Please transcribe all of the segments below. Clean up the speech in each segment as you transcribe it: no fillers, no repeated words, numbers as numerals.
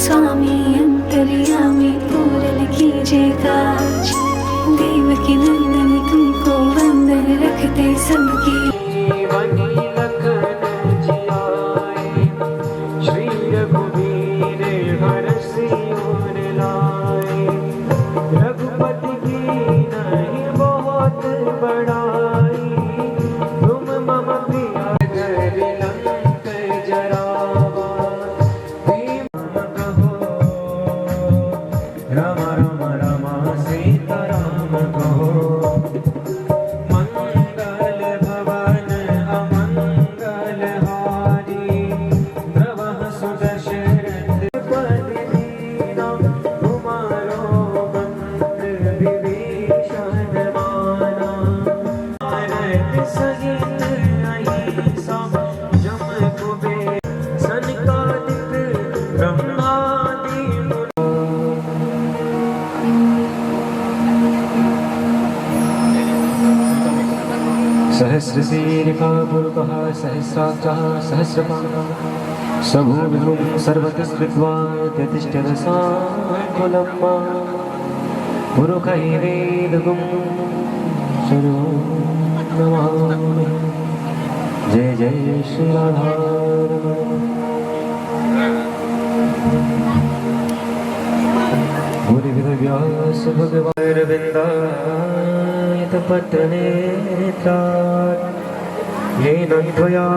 स्वामी अंतर्यामी पूरन कीजे काज। देवकी नंदन तुमको वंदन रखते सबकी। सहस्रशीर्षपुरुषः सहस्राक्षः सहस्रपाणः सभूमिहुं सर्वतस्कृत्वा यतिष्ठदशाकुलम्मा पुरुषैवेदगुं सर्वं नमामि। जय जय श्री राधारमण। भूरिविदव्यास भगवानर्विन्दायतपत्रनेत्रात् येन त्वया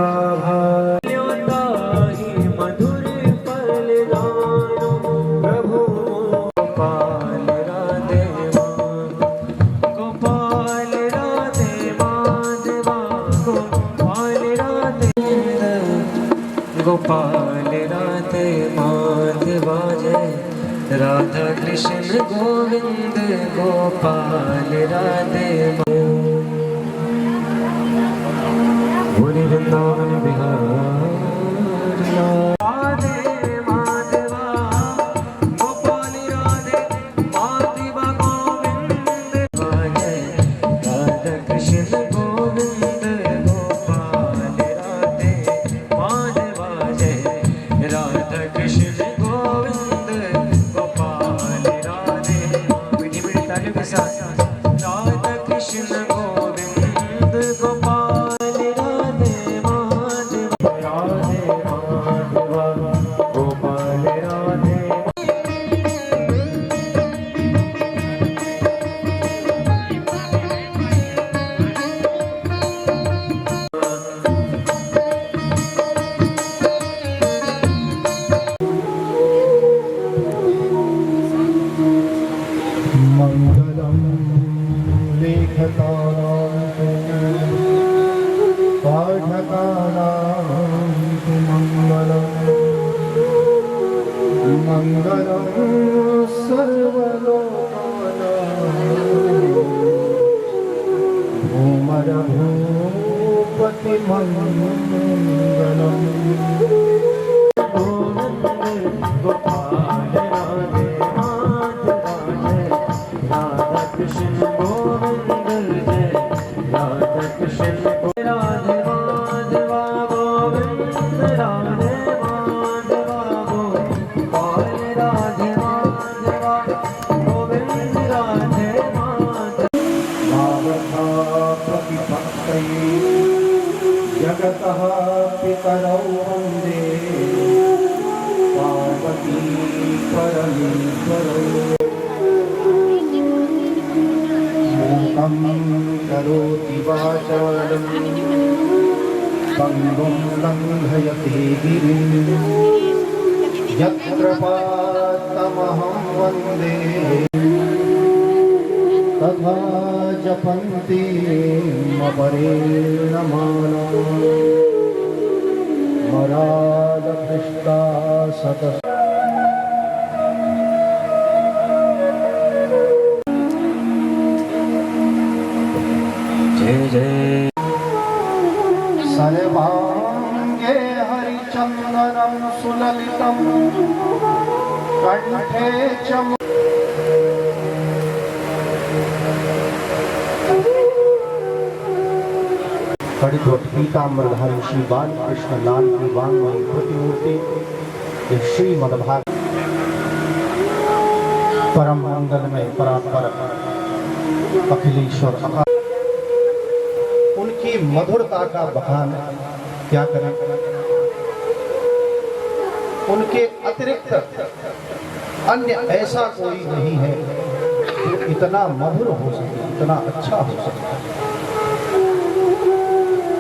भाव्योताहि मधुरफलदानो प्रभो गोपाल राधे माधवा गोपाल राधे गोपाल राधे माधवा जय राधा कृष्ण गोविंद गोपाल राधे। भोले वृंदावन बिहारी राधे माधवा गोपाल राधे माधवा गोविंद राधा कृष्ण गोविंद गोपाल राधे माधवा जय राधा कृष्ण राधा कृष्ण गोविंद गोपाल राधे माधवा राधे माधवा गोपाल राधे। मंगलम लेखकानां पाठकानां मंगलम मंगलम सर्वलोकानां भूमर भूपति मंगलम। गोपाल राधे राधा कृष्ण गोविंद जय राधा कृष्ण राधे माधवा गोविंद राधे माधवा गोपाल राधे माधवा गोविंद राधे माधवा प्रतिपत्तये जगतः पितरौ वन्दे पार्वती परमेश्वरौ। करोति वाचालं पङ्गुं लङ्घयते गिरिं यत्कृपात्तमहं वन्दे तथा जपन्ति अपरेण माना मरालभृष्टा सतत। जय जय सर्वांगे हरिचंदनं सुललितं कंठे च कड़िकोट पीताम्बरधारी श्री बालकृष्ण लाल की वांगमयी प्रतिमूर्ति श्रीमद्भागवत परम मंगलमय परात्पर अखिलेश्वर उनकी मधुरता का बखान क्या करें। उनके अतिरिक्त अन्य ऐसा कोई नहीं है जो इतना मधुर हो सके, इतना अच्छा हो सके।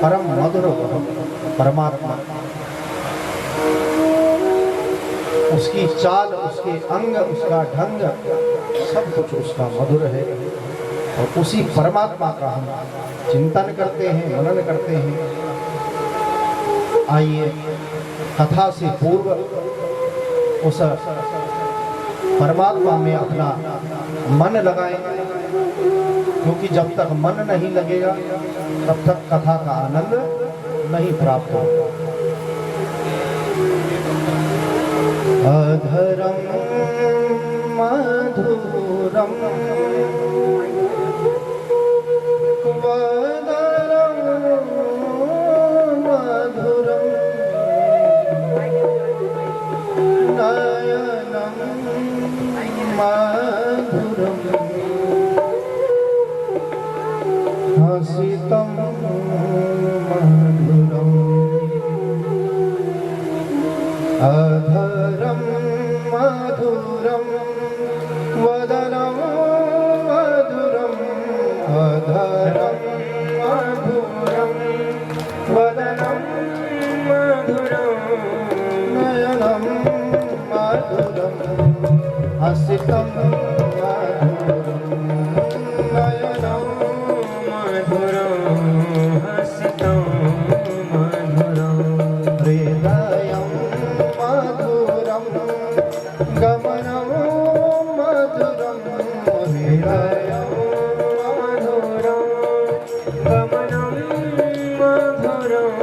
परम मधुर परमात्मा, उसकी चाल, उसके अंग, उसका ढंग, सब कुछ उसका मधुर है। और उसी परमात्मा का हम चिंतन करते हैं, मनन करते हैं। आइए कथा से पूर्व उस परमात्मा में अपना मन लगाएं, क्योंकि जब तक मन नहीं लगेगा तब तक कथा का आनंद नहीं प्राप्त होगा। अधरम मधुरम वदरम मधुरम नयनम मधुरम हसितम मधुरम अधरम मधुरम वदनम मधुरम अधरम मधुरम वदनम मधुरम नयनम मधुरम हसितम मधुरम नयनम मधुरम हसितम मधुरम हृदयम मधुरम गमनम मधुरम हृदयम मधुरम गमनम मधुरम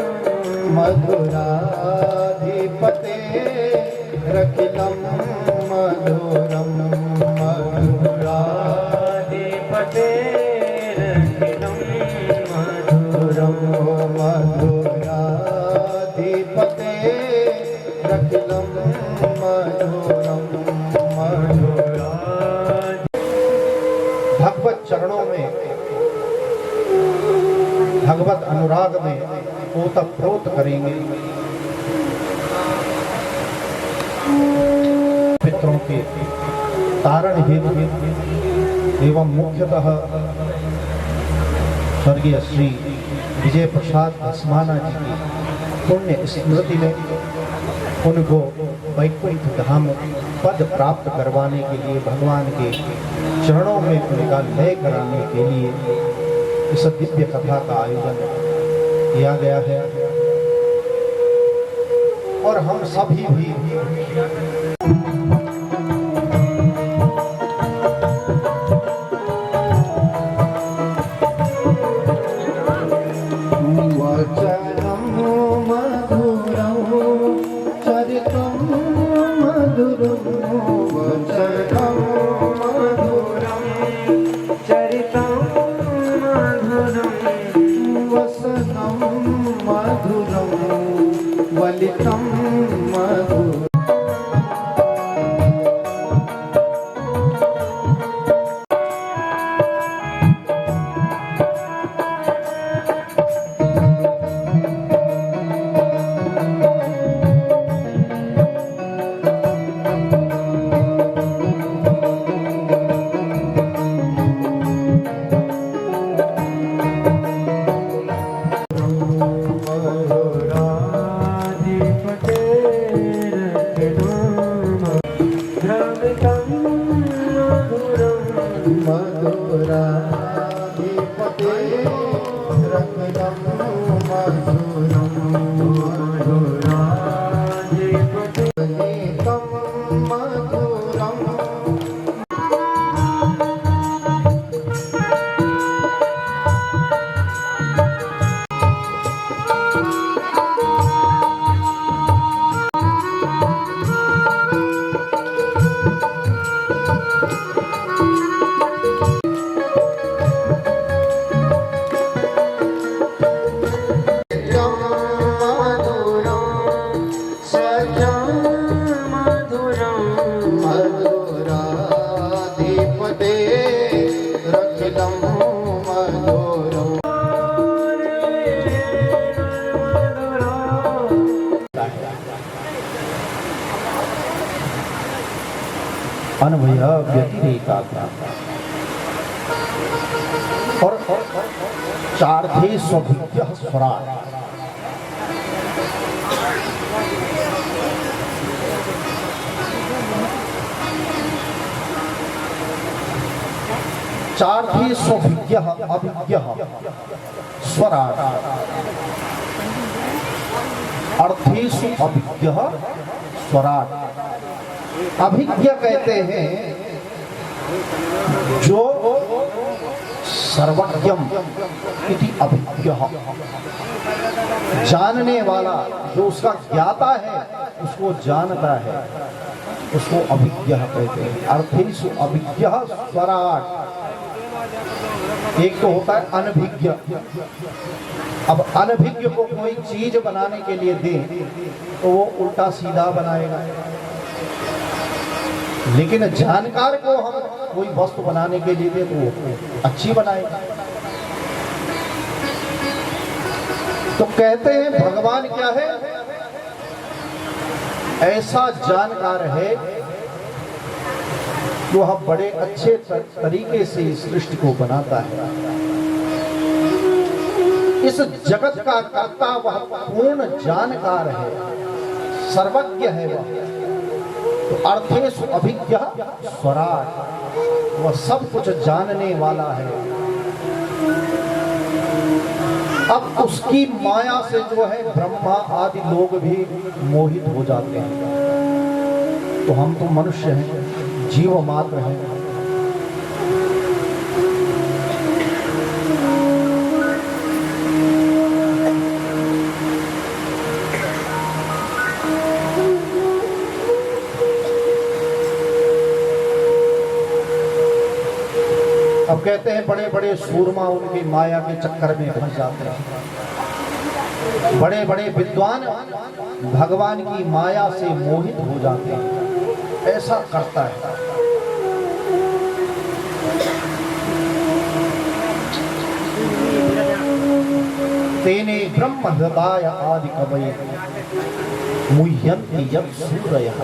मधुराधिपते रखिलम मधुरम मधुराधिपते रखिलम मधुरम मधुराधिपते रखिलम मधुरम मधुरा। भगवत चरणों में, भगवत अनुराग में ओतप्रोत करेंगे। पितरों के तारण हेतु एवं मुख्यतः स्वर्गीय श्री विजय प्रसाद धस्माना जी की पुण्य स्मृति में उनको वैकुंठ धाम पद प्राप्त करवाने के लिए, भगवान के चरणों में उनका लय कराने के लिए इस दिव्य कथा का आयोजन किया गया है। और हम सभी भी वचनम मधुरम चरितम मधुरम वचनम मधुरम चरितम मधुरम वसनम मधुरम वलितम मधुरम। एकाग्र और चार्थे स्वभिज्ञ स्वराट। चार्थे स्वभिज्ञ अभिज्ञ स्वराट अर्थेषु अभिज्ञ स्वराट। अभिज्ञ कहते हैं जो सर्वज्ञम इति अभिज्ञ, जानने वाला, जो उसका ज्ञाता है, उसको जानता है, उसको अभिज्ञ कहते हैं। अर्थेषु अभिज्ञ स्वराट। एक तो होता है अनभिज्ञ। अब अनभिज्ञ को कोई चीज बनाने के लिए दे तो वो उल्टा सीधा बनाएगा, लेकिन जानकार को हम कोई वस्तु बनाने के लिए दे तो वो अच्छी बनाएगा। तो कहते हैं भगवान क्या है? ऐसा जानकार है जो हम बड़े अच्छे तरीके से इस सृष्टि को बनाता है। इस जगत का कर्ता वह पूर्ण जानकार है, सर्वज्ञ है वह। तो अर्थेषु अभिज्ञ स्वराट, वह सब कुछ जानने वाला है। अब उसकी माया से जो है ब्रह्मा आदि लोग भी मोहित हो जाते हैं। तो हम तो मनुष्य हैं, जीव मात्र हैं। अब कहते हैं बड़े बड़े सूरमा उनकी माया के चक्कर में फंस जाते हैं। बड़े बड़े विद्वान भगवान की माया से मोहित हो जाते हैं। ऐसा करता है। तेने ब्रह्म हृदय आदि कवये मुह्यन्ति यत् सूरयः।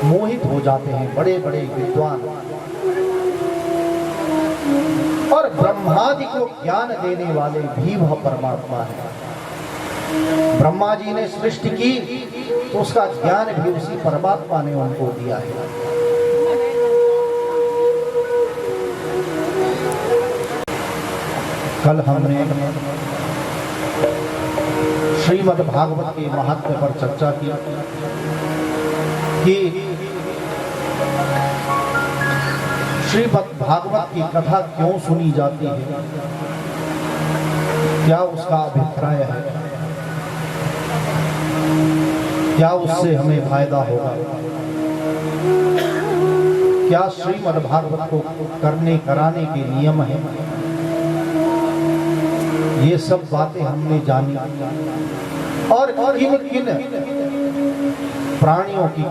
मोहित हो जाते हैं बड़े बड़े विद्वान। और ब्रह्मादि को ज्ञान देने वाले भी वह परमात्मा है। ब्रह्मा जी ने सृष्टि की तो उसका ज्ञान भी उसी परमात्मा ने उनको दिया है। कल हमने श्रीमद् भागवत के महात्म्य पर चर्चा की कि श्रीमद् भागवत की कथा क्यों सुनी जाती है, क्या उसका अभिप्राय है, क्या उससे हमें फायदा होगा, क्या श्रीमद् भागवत को करने कराने के नियम हैं। ये सब बातें हमने जानी। और किन किन प्राणियों की,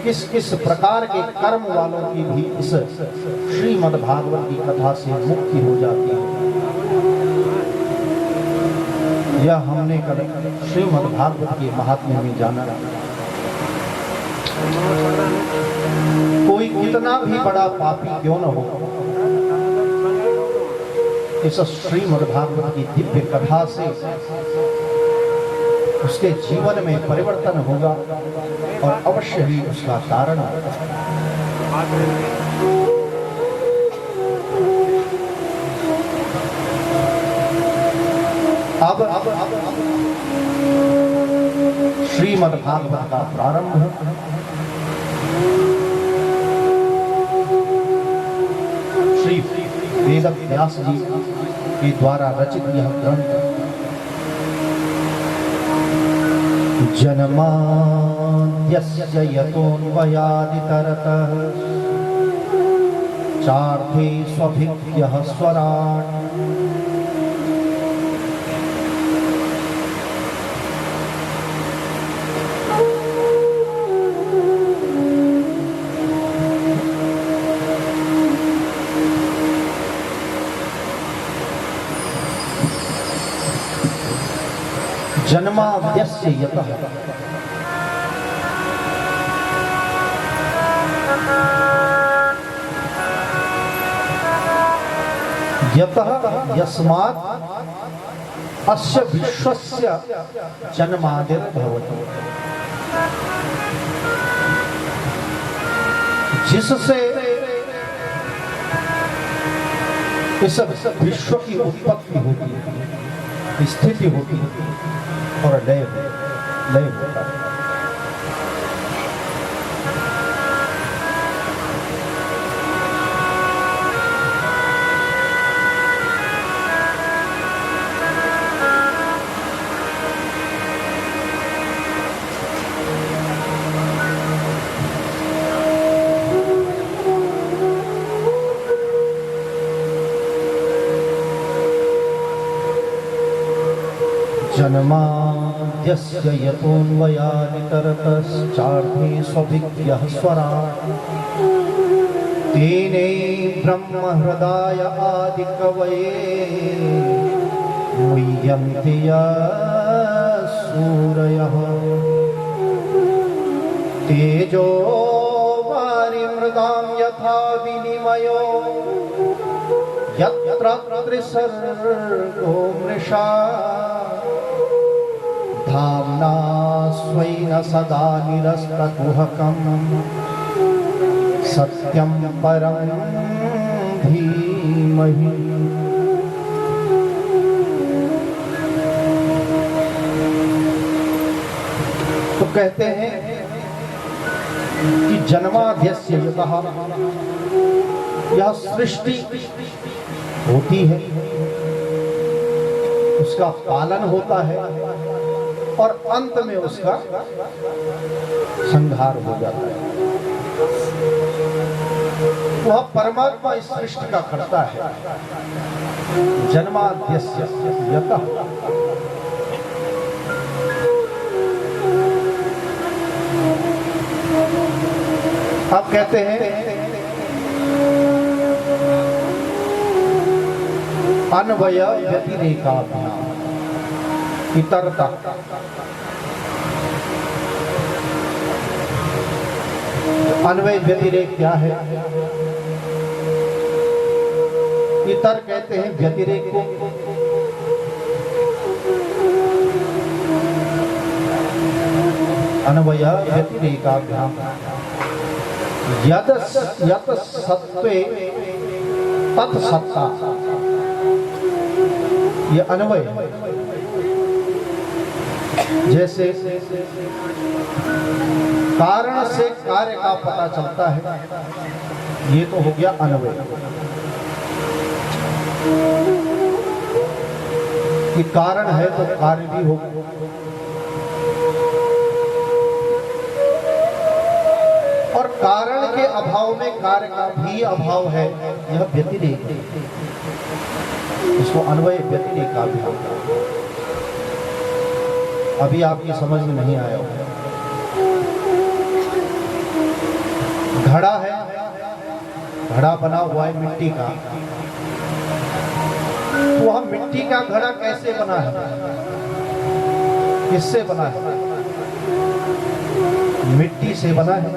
किस किस प्रकार के कर्म वालों की भी इस श्रीमद् भागवत की कथा से मुक्ति हो जाती है। यह हमने कल श्रीमद् भागवत के महात्म्य में जाना। कोई कितना भी बड़ा पापी क्यों न हो, इस श्रीमद् भागवत की दिव्य कथा से उसके जीवन में परिवर्तन होगा और अवश्य ही उसका कारण होगा। अब श्रीमद् भागवत का प्रारंभ श्री वेद व्यास जी के द्वारा रचित यह ग्रंथ जन्माद्यस्य यतोऽन्वयादितरतः चार्थे स्वभिज्ञः स्वराट्। जन्माद्यस्य यतः, यतः यस्मात् अस्य विश्वस्य जन्मादिर्भवति, जिससे इस विश्व की उत्पत्ति होती है, स्थिति होती है और लय होता है। जन्माद्यस्य यतोऽन्वयादितरतश्चार्थे स्वभिज्ञः स्वराट् तेने ब्रह्महृदाय आदिकवये मुह्यन्ति यः सूरयः तेजो वारिमृदां यथा विनिमयो यत्र त्रिसर्गो मृषा धाम्ना स्वेन सदा निरस्तकुहकं सत्यं परं धीमहि। तो कहते हैं कि जन्माद्यस्य यतः, यह सृष्टि होती है, उसका पालन होता है और अंत में उसका संहार हो जाता है। वह परमात्मा इस सृष्टि का करता है। जन्माद्यस्य यतः, आप कहते हैं अन्वय व्यतिरेकाभ्याम, इतरता। अन्वय व्यतिरेक क्या है? इतर कहते हैं व्यतिरेक को। अन्वय व्यतिरेकाभ्याम यद यत सत्वे तत् सत्ता, ये अन्वय। जैसे कारण से कार्य का पता चलता है, ये तो हो गया अन्वय। कि कारण है तो कार्य भी होगा। और कारण के अभाव में कार्य का भी अभाव है, यह व्यतिरेक है। इसको अन्वय व्यतिरेक का भी होगा। अभी आपकी समझ में नहीं आया होगा। घड़ा है, घड़ा बना हुआ है मिट्टी का, तो वह मिट्टी का घड़ा कैसे बना है? किससे बना है? मिट्टी से बना है।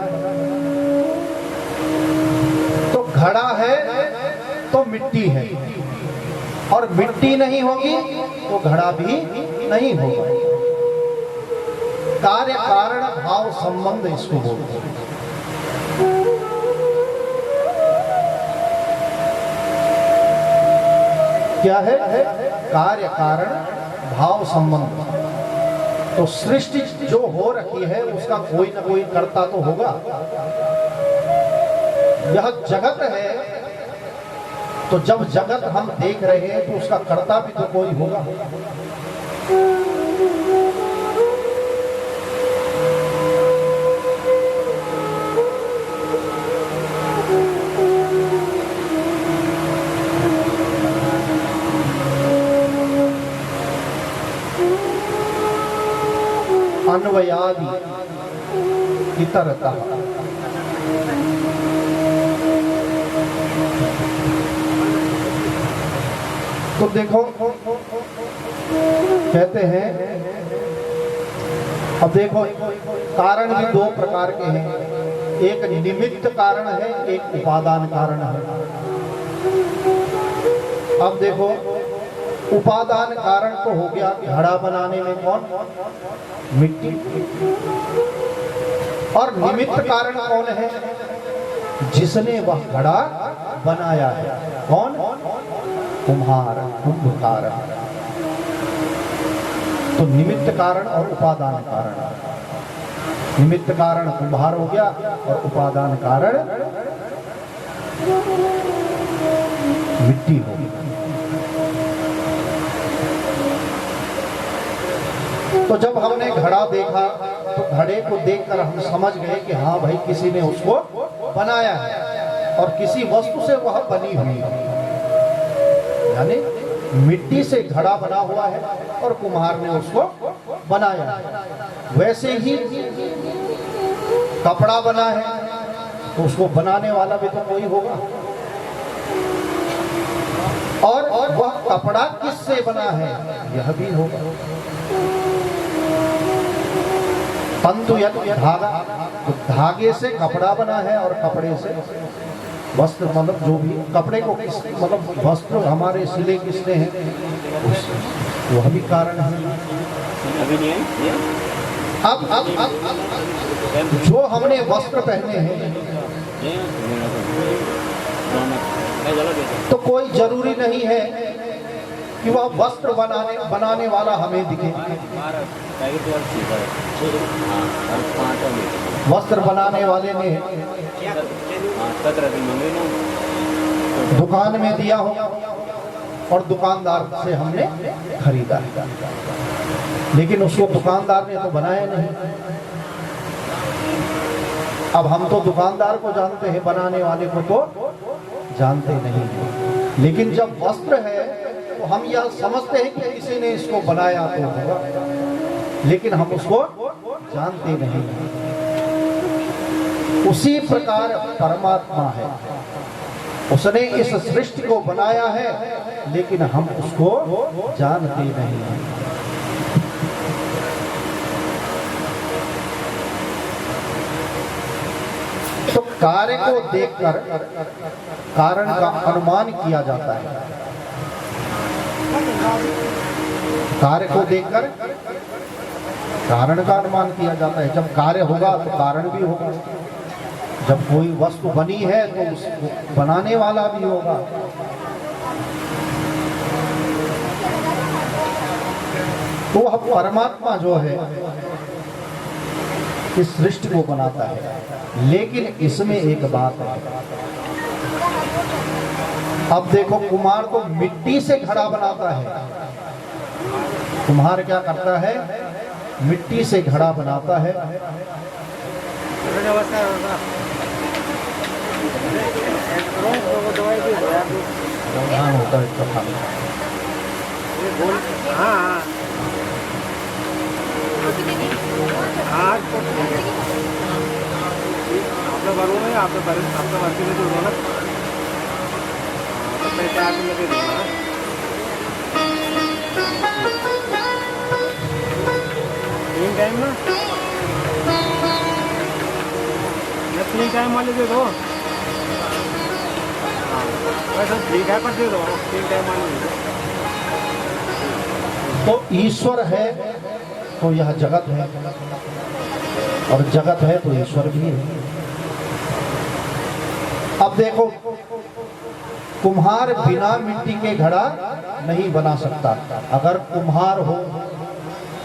तो घड़ा है तो मिट्टी है, और मिट्टी नहीं होगी तो घड़ा भी नहीं होगा। कार्य कारण भाव संबंध इसको बोलते हैं। क्या है? कार्य कारण भाव संबंध। तो सृष्टि जो हो रखी है उसका कोई ना कोई कर्ता तो होगा। यह जगत है, तो जब जगत हम देख रहे हैं तो उसका कर्ता भी तो कोई होगा। अन्वयादि इतरता। तो देखो कहते हैं, अब देखो कारण भी दो प्रकार के हैं, एक निमित्त कारण है, एक उपादान कारण है। अब देखो, उपादान कारण तो हो गया, घड़ा बनाने में कौन? मिट्टी। और निमित्त कारण कौन है? जिसने वह घड़ा बनाया है। कौन? कुम्हार, कुंभकार। तो निमित्त कारण और उपादान कारण। निमित्त कारण कुम्हार हो गया और उपादान कारण मिट्टी हो गई। तो जब हमने घड़ा देखा तो घड़े को देखकर हम समझ गए कि हाँ भाई, किसी ने उसको बनाया है और किसी वस्तु से वह बनी हुई है। यानी मिट्टी से घड़ा बना हुआ है और कुम्हार ने उसको बनाया है। वैसे ही कपड़ा बना है तो उसको बनाने वाला भी तो कोई होगा। और वह कपड़ा किससे बना है यह भी होगा। तंतु या धागा, तो धागे से कपड़ा बना है और कपड़े से वस्त्र, मतलब जो भी कपड़े को किस, मतलब वस्त्र हमारे सिले किसने हैं, वह भी कारण है। अब जो हमने वस्त्र पहने हैं तो कोई जरूरी नहीं है कि वह वस्त्र बनाने वाला हमें दिखे। वस्त्र बनाने वाले ने दुकान में दिया हो और दुकानदार से हमने खरीदा, लेकिन उसको दुकानदार ने तो बनाया नहीं। अब हम तो दुकानदार को जानते हैं, बनाने वाले को तो जानते नहीं। लेकिन जब वस्त्र है तो हम यह समझते हैं कि किसी ने इसको बनाया तो होगा, लेकिन हम उसको जानते नहीं। उसी प्रकार परमात्मा है, उसने इस सृष्टि को बनाया है लेकिन हम उसको जानते नहीं हैं। तो कार्य को देखकर कारण का अनुमान किया जाता है। कार्य को देखकर कारण का अनुमान किया जाता है। जब कार्य होगा तो कारण भी होगा। जब कोई वस्तु बनी है तो उसको बनाने वाला भी होगा। तो वह परमात्मा जो है इस सृष्टि को बनाता है। लेकिन इसमें एक बात है, अब देखो, कुम्हार तो मिट्टी से घड़ा बनाता है। कुम्हार क्या करता है? मिट्टी से घड़ा बनाता है। होता है आपका बाकी में जो ना पैसे आप लगे देना। तीन टाइम ना, तीन टाइम वाले दे दो। वैसे ठीक है, पर दे दो 3 टाइम वाले दे दो। तो ईश्वर है तो यह जगत है, और जगत है तो ईश्वर भी है। अब देखो, कुम्हार बिना मिट्टी के घड़ा नहीं बना सकता। अगर कुम्हार हो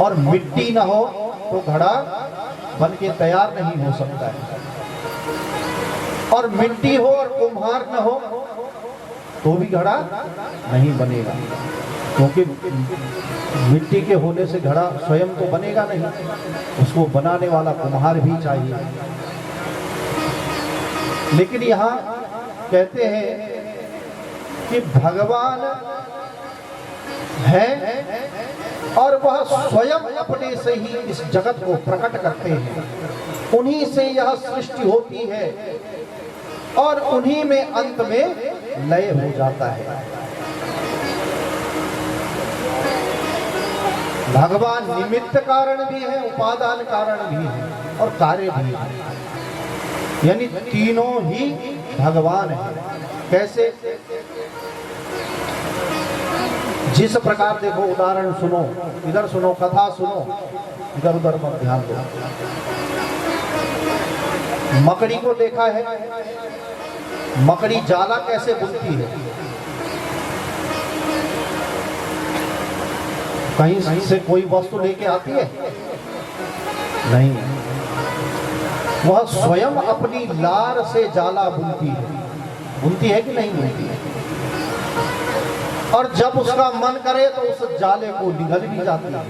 और मिट्टी ना हो तो घड़ा बन के तैयार नहीं हो सकता है। और मिट्टी हो और कुम्हार न हो तो भी घड़ा नहीं बनेगा, क्योंकि मिट्टी के होने से घड़ा स्वयं तो बनेगा नहीं, उसको बनाने वाला कुम्हार भी चाहिए। लेकिन यहाँ कहते हैं कि भगवान है और वह स्वयं अपने से ही इस जगत को प्रकट करते हैं। उन्हीं से यह सृष्टि होती है और उन्हीं में अंत में लय हो जाता है। भगवान निमित्त कारण भी है, उपादान कारण भी है और कार्य भी है। यानी तीनों ही भगवान है। कैसे? जिस प्रकार देखो, उदाहरण सुनो, इधर सुनो, कथा सुनो, इधर उधर मत ध्यान दो। मकड़ी को देखा है, मकड़ी जाला कैसे बुनती है? कहीं से कोई वस्तु लेके आती है? नहीं, वह स्वयं अपनी लार से जाला बुनती है कि नहीं बुनती है? और जब उसका मन करे तो उस जाले को निगल भी जाती है।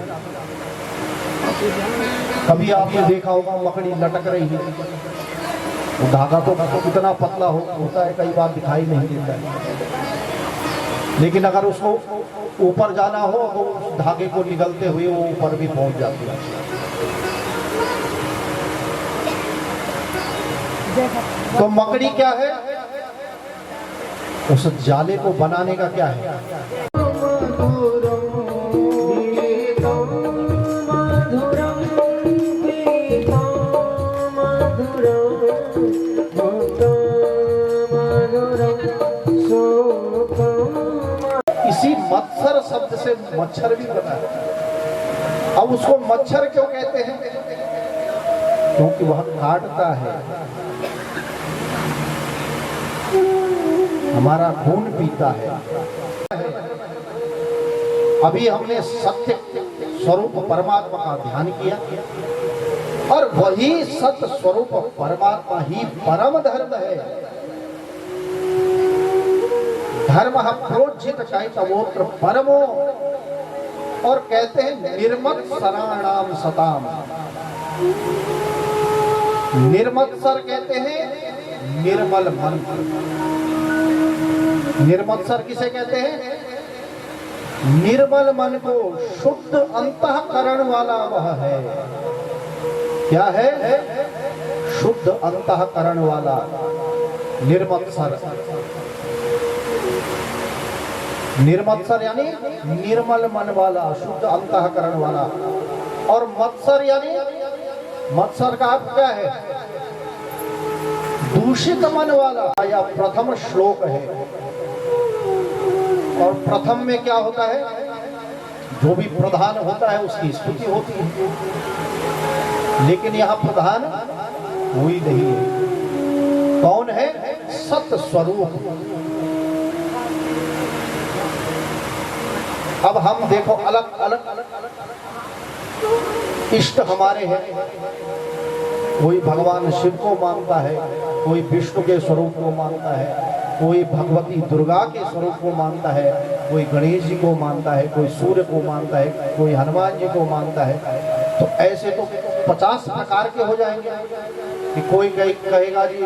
कभी आपने देखा होगा मकड़ी लटक रही है, वो धागा तो इतना पतला होता है, कई बार दिखाई नहीं देता है, लेकिन अगर उसको ऊपर जाना हो तो उस धागे को निगलते हुए वो ऊपर भी पहुंच जाती है। तो मकड़ी क्या है? उस जाले को बनाने का क्या है? इसी मत्सर शब्द से मच्छर भी बना है। अब उसको मच्छर क्यों कहते हैं? क्योंकि वह काटता है, हमारा खून पीता है। अभी हमने सत्य स्वरूप परमात्मा का ध्यान किया और वही सत्य स्वरूप परमात्मा ही परम धर्म है। धर्म प्रोज्झित चैतवोत्र परमो, और कहते हैं निर्मत्सराणाम सताम। निर्मत्सर कहते हैं निर्मल मन। निर्मत्सर किसे कहते हैं? निर्मल मन को शुद्ध अंतःकरण वाला वह है। क्या है? शुद्ध अंतःकरण वाला निर्मत्सर। निर्मत्सर यानी निर्मल मन वाला, शुद्ध अंतःकरण वाला। और मत्सर यानी, मत्सर का अर्थ क्या है? दूषित मन वाला। या प्रथम श्लोक है, और प्रथम में क्या होता है? जो भी प्रधान होता है उसकी स्तुति होती है, लेकिन यहाँ प्रधान कोई नहीं है। कौन है? सत्य स्वरूप। अब हम देखो, अलग अलग इष्ट हमारे हैं। कोई भगवान शिव को मानता है, कोई विष्णु के स्वरूप को मानता है, कोई भगवती दुर्गा के स्वरूप को मानता है, कोई गणेश जी को मानता है, कोई सूर्य को मानता है, कोई हनुमान जी को मानता है। तो ऐसे तो 50 प्रकार के हो जाएंगे कि कोई कहेगा जी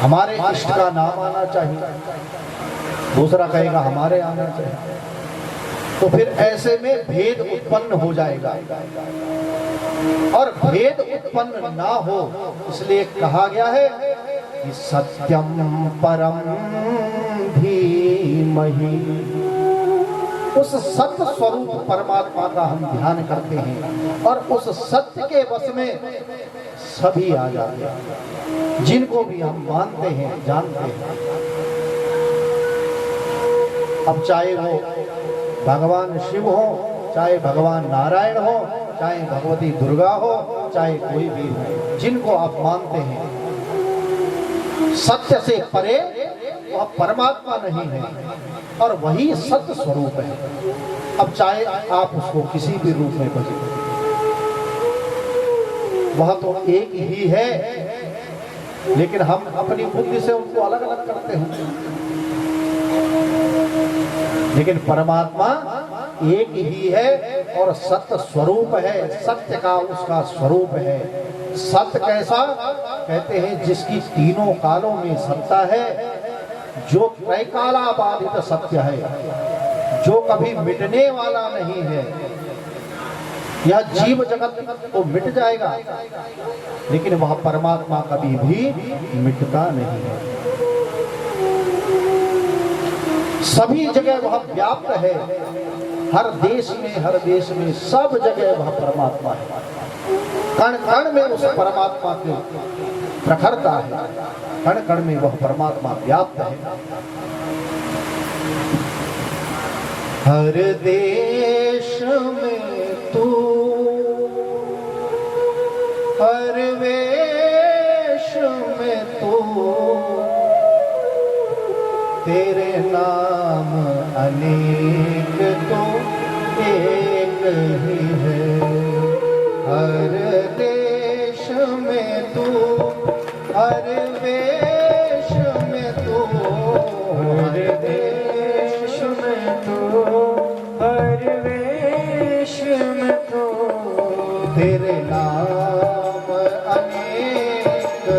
हमारे इष्ट का नाम आना चाहिए, दूसरा कहेगा हमारे आना चाहिए। तो फिर ऐसे में भेद उत्पन्न हो जाएगा, और भेद उत्पन्न ना हो इसलिए कहा गया है कि सत्यम परम धीमहि। उस सत्य स्वरूप परमात्मा का हम ध्यान करते हैं और उस सत्य के वश में सभी आ जाते हैं, जिनको भी हम मानते हैं, जानते हैं। अब चाहे वो भगवान शिव हो, चाहे भगवान नारायण हो, चाहे भगवती दुर्गा हो, चाहे कोई भी हो, जिनको आप मानते हैं, सत्य से परे वह परमात्मा नहीं है और वही सत्य स्वरूप है। अब चाहे आप उसको किसी भी रूप में बदलें, वह तो एक ही है, लेकिन हम अपनी बुद्धि से उनको अलग अलग करते हैं। लेकिन परमात्मा एक ही है और सत्य स्वरूप है, सत्य का उसका स्वरूप है। सत्य कैसा? कहते हैं जिसकी तीनों कालों में सत्ता है, जो त्रैकाला बाधित सत्य है, जो कभी मिटने वाला नहीं है। यह जीव जगत तो मिट जाएगा, लेकिन वह परमात्मा कभी भी मिटता नहीं है। सभी जगह वह व्याप्त है, हर देश में सब जगह वह परमात्मा है। कण कण में उस परमात्मा की प्रखरता है, कण कण में वह परमात्मा व्याप्त है। हर देश में तू, हर वेश में तू, तेरे नाम अनेक तो एक ही है। हर देश में तू, हर वेश में तू, हर देश में तू, हर वेश में तू, तेरे नाम अनेक तो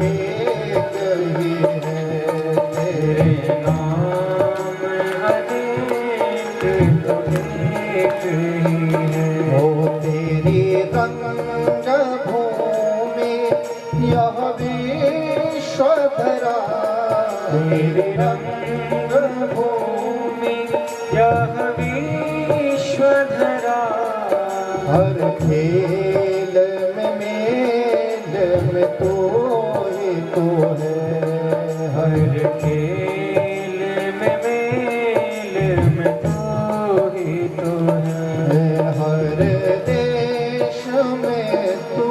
एक ही है। तेरे नाम अनेक तो एक ही है। ओ तेरी रंग भूमि यह विश्वधरा, तेरी रंग भूमि यह विश्वधरा, हर खेल में मेल में तो ही तो है। हर खेल में मेल में तो ही तो है। हर देश में तू,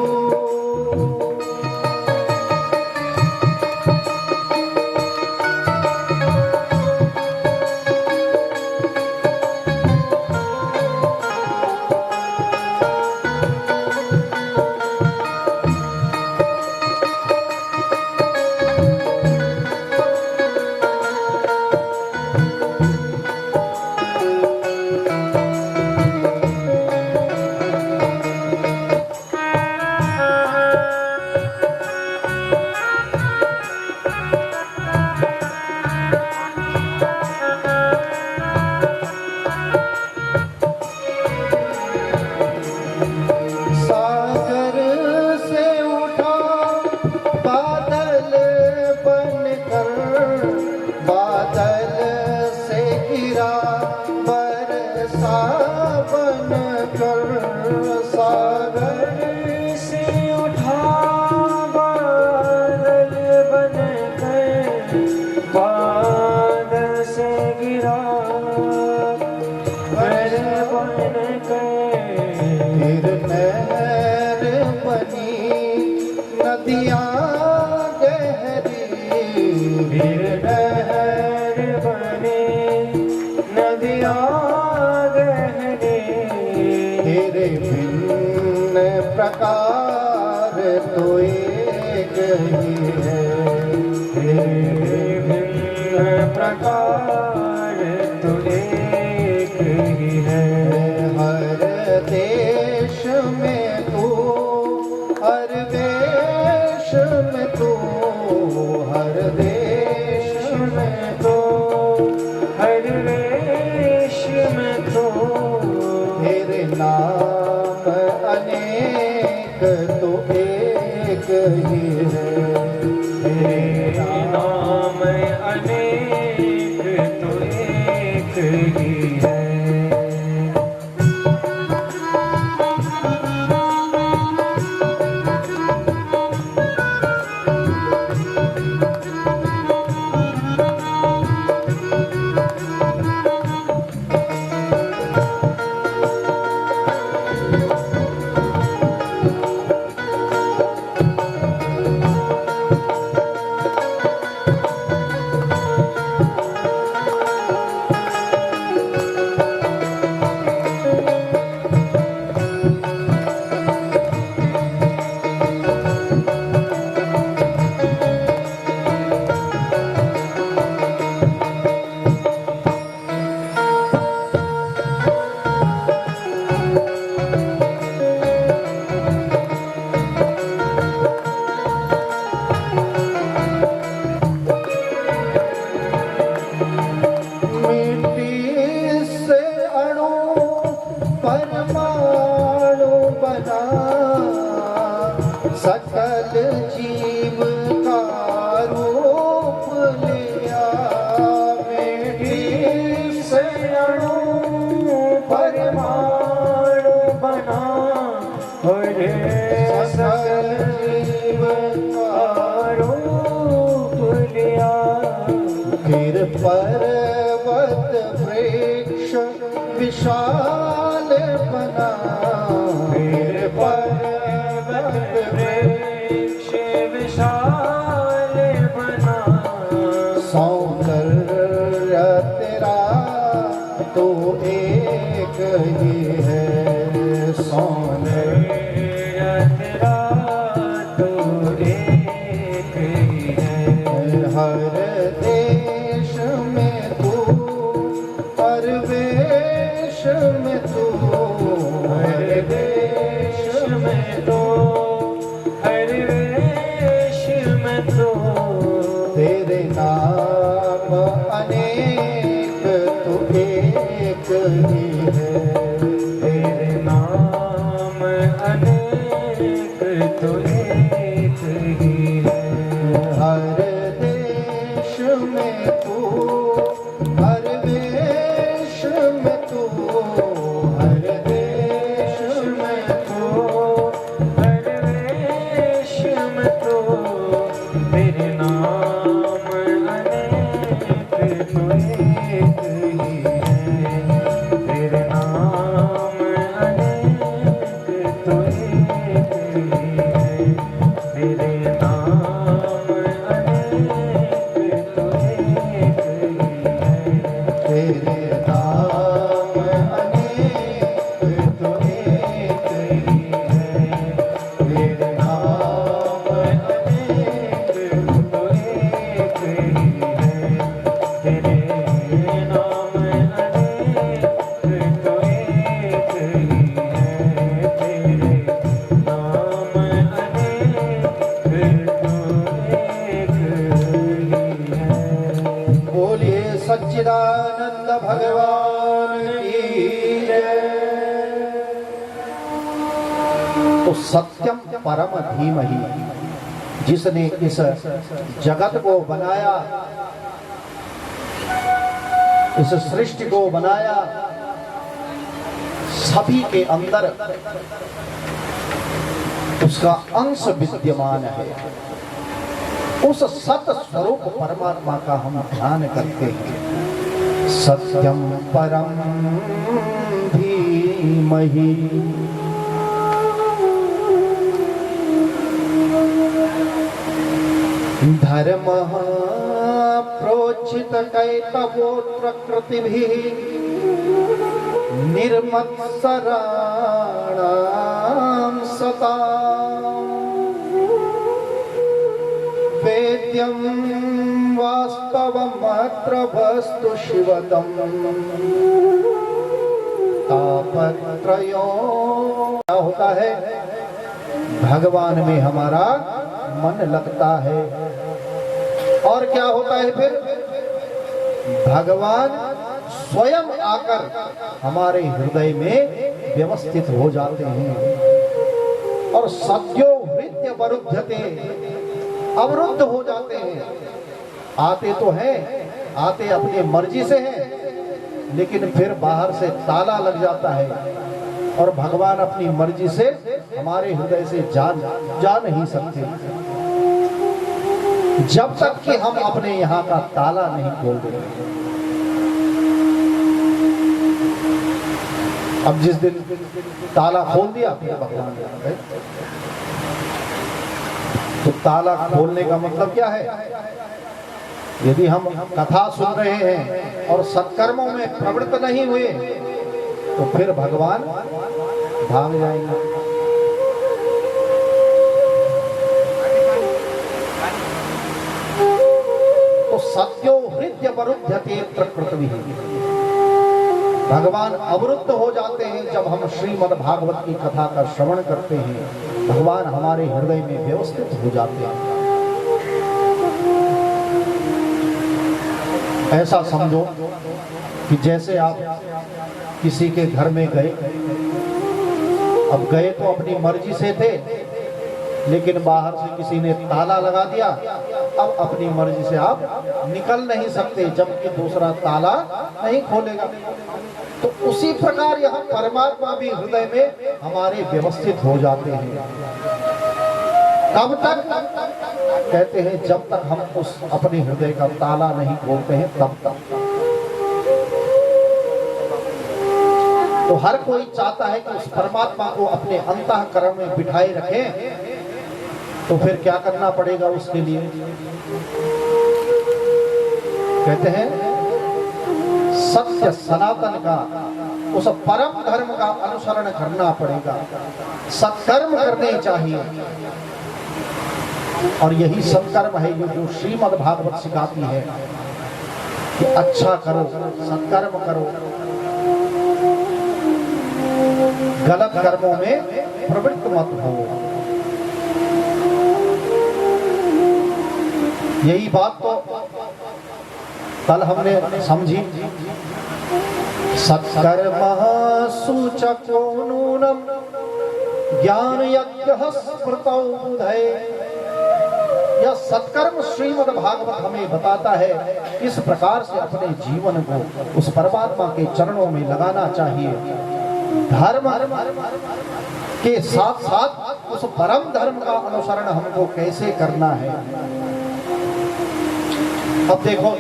सागर से उठा बादल बनकर, बादल से गिरा बरसा बनकर। सागर से उठा बादल बनकर, बादल से गिरा बरसा बनकर। फिर नहर बनी नदियाँ गहरी, फिर नहर बनी नदियाँ गहरी, तेरे भिन्न प्रकार तो एक ही है। तेरे भिन्न प्रकार तो एक ही है। हर देश में तू, हर देश में तू, हर देश में तू, हर देश में तू, तेरे नाम अनेक तो एक ही है। तेरे नाम अनेक तो एक ही है। सकल जीव का रूप लिया, मिट्टी से अणु परमाणु बना, सकल जीव का रूप लिया। फिर पर्वत पर्वत वृक्ष विशाल बना, फिर पर्वत वृक्ष विशाल बना, सौंदर्य तेरा तो एक ही है, सौंदर्य तेरा तो एक ही है। हर देश में तू, हर वेश में तू, हर देश में तो, हर वेश में तो, तेरे नाम अनेक तू एक ही है, तेरे नाम अनेक तो एक ही है। हर देश में तू, हर वेश में तू, हर देश में तो हर वेश में तो, तेरे नाम अनेक तो एक ही है, तेरे नाम अनेक तो एक ही है, तेरे नाम अनेक तो एक ही है। तेरे नाम अनेक तो एक ही है, तेरे नाम अनेक तो एक ही है, तेरे नाम अनेक तो एक ही है, तेरे नाम अनेक तो एक ही है। बोलिए सच्चिदानंद भगवान की जय। तो सत्यम परम धीमहि, जिसने इस जगत को बनाया, इस सृष्टि को बनाया, सभी के अंदर उसका अंश विद्यमान है। उस सत स्वरूप परमात्मा का हम ध्यान करते हैं। सत्यम परम धीमहि, धर्म प्रोचित कैतवोत्र कृतिभिः निर्मत्सराणां सदा, वेद्यं वास्तवमत्र वस्तु शिवदम् तापत्रयो। क्या होता है? भगवान में हमारा मन लगता है। और क्या होता है फिर? भगवान स्वयं आकर हमारे हृदय में व्यवस्थित हो जाते हैं। और सद्यो हृदय वरुध्यते, अवरुद्ध हो जाते हैं। आते तो हैं, आते अपनी मर्जी से हैं, लेकिन फिर बाहर से ताला लग जाता है और भगवान अपनी मर्जी से हमारे हृदय से जा नहीं सकते जब तक कि हम अपने यहाँ का ताला नहीं खोल देंगे। अब जिस दिन ताला खोल दिया फिर भगवान ने, तो ताला खोलने का मतलब क्या है? यदि हम कथा सुन रहे हैं और सत्कर्मों में प्रवृत्त नहीं हुए तो फिर भगवान भाग जाएंगे। तो सत्यो हृदय वरुध्यते प्रकृति, भगवान अवरुद्ध हो जाते हैं जब हम श्रीमद् भागवत की कथा का श्रवण करते हैं। भगवान हमारे हृदय में व्यवस्थित हो जाते हैं। ऐसा समझो कि जैसे आप किसी के घर में गए, अब गए तो अपनी मर्जी से थे, लेकिन बाहर से किसी ने ताला लगा दिया, अब अपनी मर्जी से आप निकल नहीं सकते जबकि दूसरा ताला नहीं खोलेगा। तो उसी प्रकार यहाँ परमात्मा भी हृदय में हमारे व्यवस्थित हो जाते हैं। कब तक? कहते हैं जब तक हम उस अपने हृदय का ताला नहीं खोलते हैं तब तक। तो हर कोई चाहता है कि उस परमात्मा को अपने अंतःकरण में बिठाए रखे। तो फिर क्या करना पड़ेगा उसके लिए? कहते हैं सत्य सनातन का, उस परम धर्म का अनुसरण करना पड़ेगा, सत्कर्म करने चाहिए। और यही सत्कर्म है जो श्रीमद् भागवत सिखाती है कि अच्छा करो, सत्कर्म करो, गलत कर्मों में प्रवृत्त मत हो। यही बात तो कल हमने समझी। सत्कर्म सूचको नूनम ज्ञान यज्ञ स्मृतौ बुधये। यह सत्कर्म श्रीमद् भागवत हमें बताता है किस प्रकार से अपने जीवन को उस परमात्मा के चरणों में लगाना चाहिए। धर्म के साथ साथ उस परम धर्म का अनुसरण हमको कैसे करना है। अब देखो,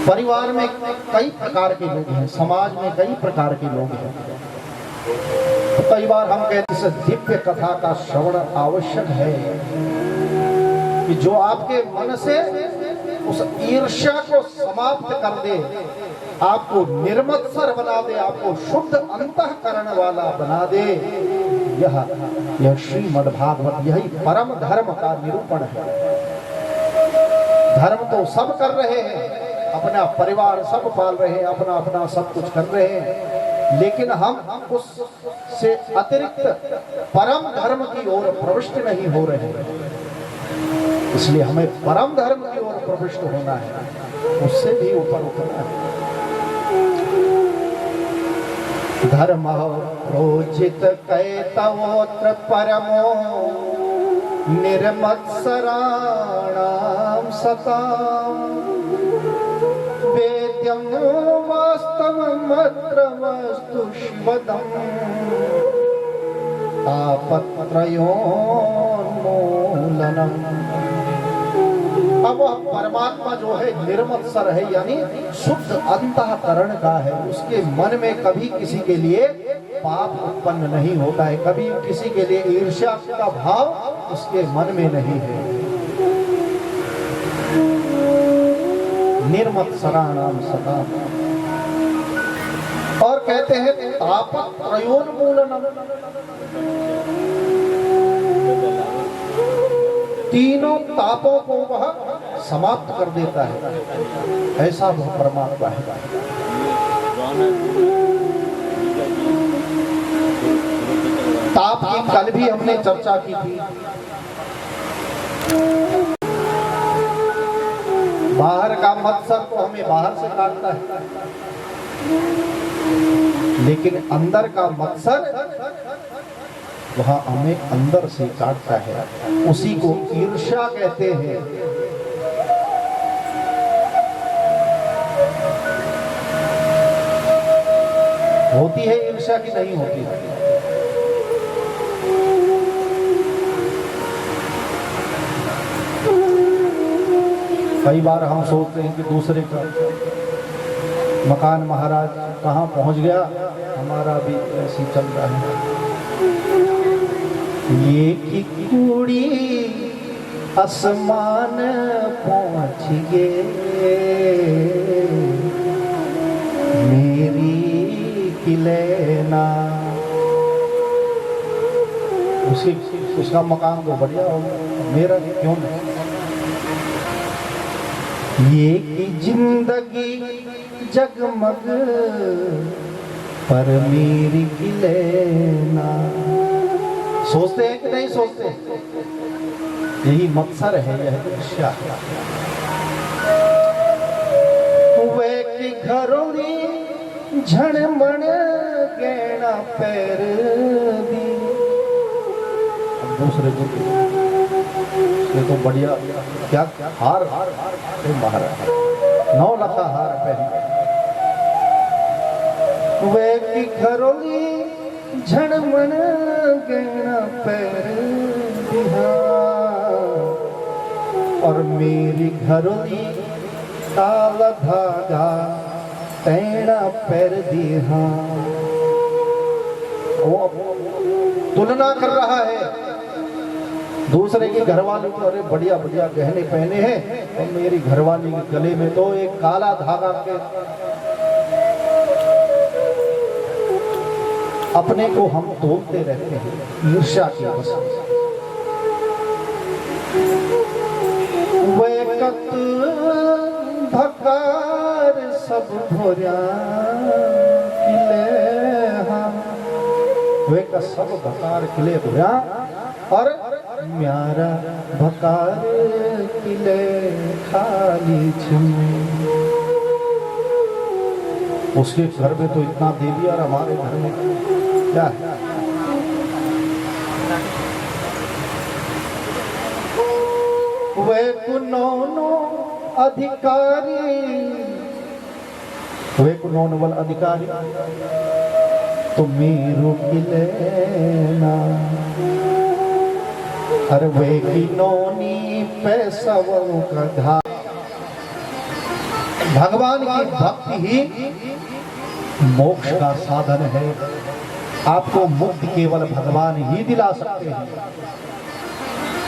परिवार में कई प्रकार के लोग हैं, समाज में कई प्रकार के लोग हैं। तो कई बार हम कहते हैं दिव्य कथा का श्रवण आवश्यक है कि जो आपके मन से उस ईर्ष्या को समाप्त कर दे, आपको निर्मत्सर बना दे, आपको शुद्ध अंतःकरण वाला बना दे। यह श्रीमद् भागवत यही परम धर्म का निरूपण है। धर्म तो सब कर रहे हैं, अपना परिवार सब पाल रहे हैं, अपना अपना सब कुछ कर रहे हैं, लेकिन हम उससे अतिरिक्त परम धर्म की ओर प्रविष्ट नहीं हो रहे हैं। इसलिए हमें परम धर्म की ओर प्रविष्ट होना है, उससे भी ऊपर उठना है। धर्म प्रोचित कैतवोत्र परमो निर्मत्सराणां सतां वेद्यं वास्तवमत्र वस्तु शिवदम् तापत्रयोन्मूलनम्। अब वह परमात्मा जो है निर्मत्सर है, यानी शुद्ध अंतःकरण का है। उसके मन में कभी किसी के लिए पाप उत्पन्न नहीं होता है, कभी किसी के लिए ईर्ष्या का भाव उसके मन में नहीं है। निर्मत्सराणाम सदा। और कहते हैं तापत्रयोन्मूलनम्, तीनों तापों को वह समाप्त कर देता है। ऐसा वह परमात्मा है। ताप की कल भी हमने चर्चा की थी। बाहर का मत्सर तो हमें बाहर से काटता है, लेकिन अंदर का मत्सर वह हमें अंदर से काटता है। उसी को ईर्ष्या कहते हैं। होती है ईर्ष्या की नहीं होती है? कई बार हम सोचते हैं कि दूसरे का मकान महाराज कहाँ पहुंच गया, हमारा भी ऐसी चल रहा है। ये की कुड़ी आसमान पहुंच गए, मेरी किलेना। उसका मकान तो बढ़िया होगा, मेरा क्यों नहीं? ये की जिंदगी जगमग पर मेरी किलेना। सोचते हैं कि नहीं सोचते? यही मत्सर है, यह ईर्ष्या। वे की घरों झणमण गहना पैर दी। अब दूसरे को ये तो बढ़िया क्या हार महाराज 9 लाख हार पहन। वे की घरों झणमण गहना पैर दिहा, और मेरी घरोली ताल धागा तैना पैर दिहा। वो तुलना कर रहा है दूसरे के घरवाले को, अरे बढ़िया बढ़िया गहने पहने हैं और मेरी घरवाली के गले में तो एक काला धागा के। अपने को हम तोलते रहते हैं ईर्ष्या की वजह से। वैकत भकार सब भोर्या किले, वे का सब भकार किले भोर्या और म्यारा भकार किले खाली छिमे। उसके घर में तो इतना दे दिया और हमारे घर में क्या है? वे कुनोनो अधिकारी, वे कुनोनो वाला अधिकारी तो मेरो किले ना, अरे वे किनोनी पैसा वो का धा। भगवान की भक्ति ही मोक्ष का साधन है। आपको मुक्ति केवल भगवान ही दिला सकते हैं।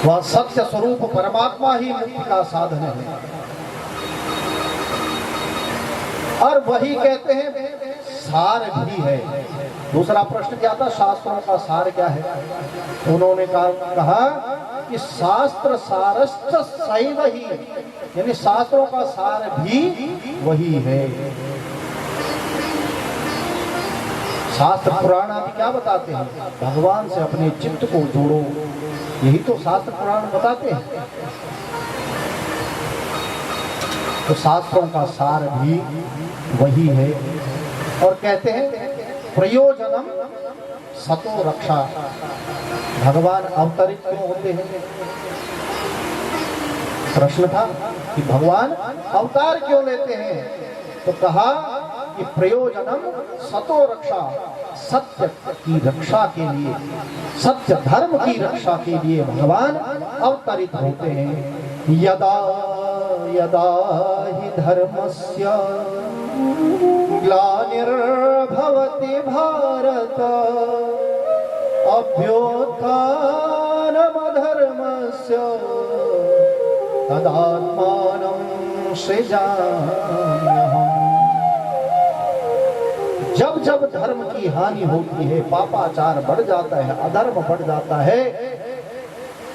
वह सत्य स्वरूप परमात्मा ही मुक्ति का साधन है। और वही कहते हैं सार भी है। दूसरा प्रश्न क्या था? शास्त्रों का सार क्या है? उन्होंने कहा कि शास्त्र सारश्च सैव ही, यानी शास्त्रों का सार भी वही है। शास्त्र पुराण आदि क्या बताते हैं? भगवान से अपने चित्त को जोड़ो, यही तो शास्त्र पुराण बताते हैं। तो शास्त्रों का सार भी वही है। और कहते हैं प्रयोजनम सतो रक्षा। भगवान अवतरित क्यों होते हैं? प्रश्न था कि भगवान अवतार क्यों लेते हैं? तो कहा कि प्रयोजनम सतो रक्षा, सत्य की रक्षा के लिए, सत्य धर्म की रक्षा के लिए भगवान अवतरित होते हैं। यदा यदा ही धर्मस्य ग्लानिर्भवति भारत, अभ्युत्थानमधर्मस्य तदात्मानं सृजाम्यहम्। जब जब धर्म की हानि होती है, पापाचार बढ़ जाता है, अधर्म बढ़ जाता है,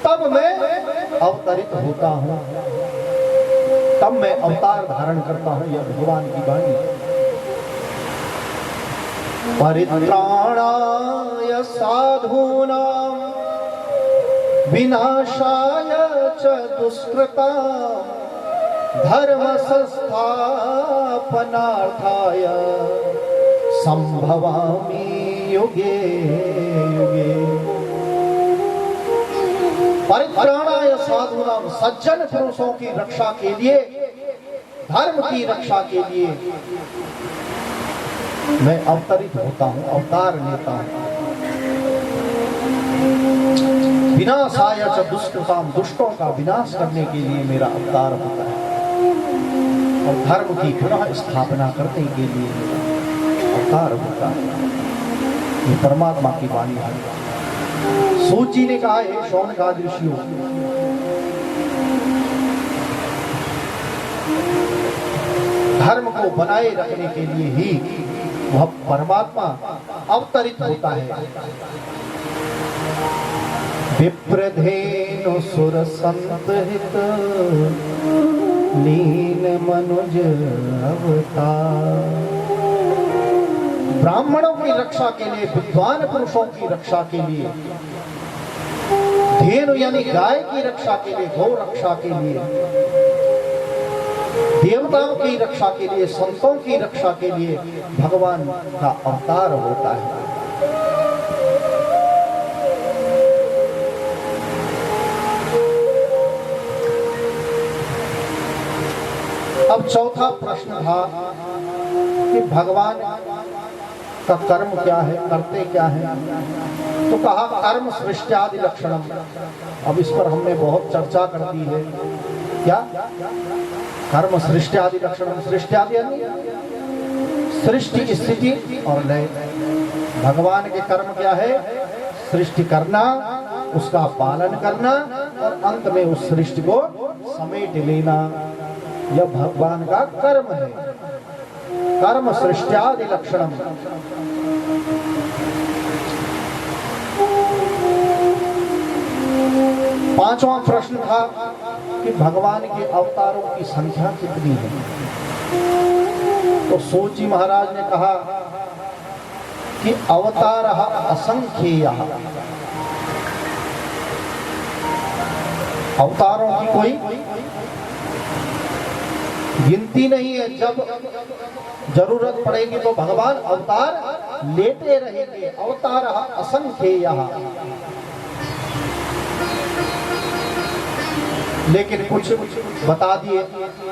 तब मैं अवतरित होता हूँ, तब मैं अवतार धारण करता हूँ। यह भगवान की वाणी। परित्राणाय साधूनां विनाशाय च दुष्कृतां धर्म संस्थापनार्थाय संभवामि युगे युगे। परित्राणाय साधूनां, सज्जन पुरुषों की रक्षा के लिए, धर्म की रक्षा के लिए मैं अवतरित होता हूँ, अवतार लेता हूँ। विनाशाय च दुष्कृतां, दुष्टों का विनाश करने के लिए मेरा अवतार होता है, और धर्म की पुनः स्थापना करने के लिए मेरा अवतार होता है। ये परमात्मा की वाणी है। सूत जी ने कहा है, शौनकादि ऋषियों, धर्म को बनाए रखने के लिए ही वह परमात्मा अवतरित होता है। विप्रधेनु सुर संत हित लीन मनुज अवतार। ब्राह्मणों की रक्षा के लिए, विद्वान पुरुषों की रक्षा के लिए, धेनु यानी गाय की रक्षा के लिए, गौ रक्षा के लिए, देवताओं की रक्षा के लिए, संतों की रक्षा के लिए भगवान का अवतार होता है। अब चौथा प्रश्न था कि भगवान का कर्म क्या है, करते क्या है? तो कहा कर्म सृष्टि लक्षणम। अब इस पर हमने बहुत चर्चा कर दी है। क्या कर्म सृष्टि आदि लक्षणम? सृष्टि आदि यानी सृष्टि, स्थिति और लय। भगवान के कर्म क्या है? सृष्टि करना, उसका पालन करना और अंत में उस सृष्टि को समेट लेना। यह भगवान का कर्म है। कर्म सृष्टियादि लक्षणम। पांचवा प्रश्न था कि भगवान के अवतारों की संख्या कितनी है? तो सूत जी महाराज ने कहा कि अवतारः असंख्येयः। अवतारों की कोई गिनती नहीं है। जब जरूरत पड़ेगी तो भगवान अवतार लेते रहेंगे। अवतारः असंख्येयः। लेकिन कुछ बता दिए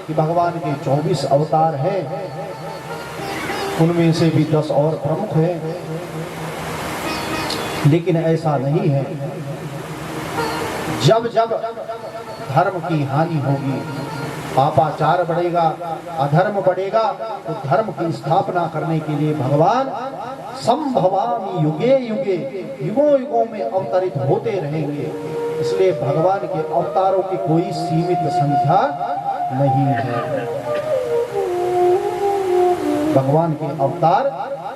कि भगवान के 24 अवतार हैं, उनमें से भी 10 और प्रमुख हैं। लेकिन ऐसा नहीं है। जब जब धर्म की हानि होगी, पापाचार बढ़ेगा, अधर्म बढ़ेगा, तो धर्म की स्थापना करने के लिए भगवान संभवामि युगे युगे, युगों युगों में अवतरित होते रहेंगे। इसलिए भगवान के अवतारों की कोई सीमित संख्या नहीं है। भगवान के अवतार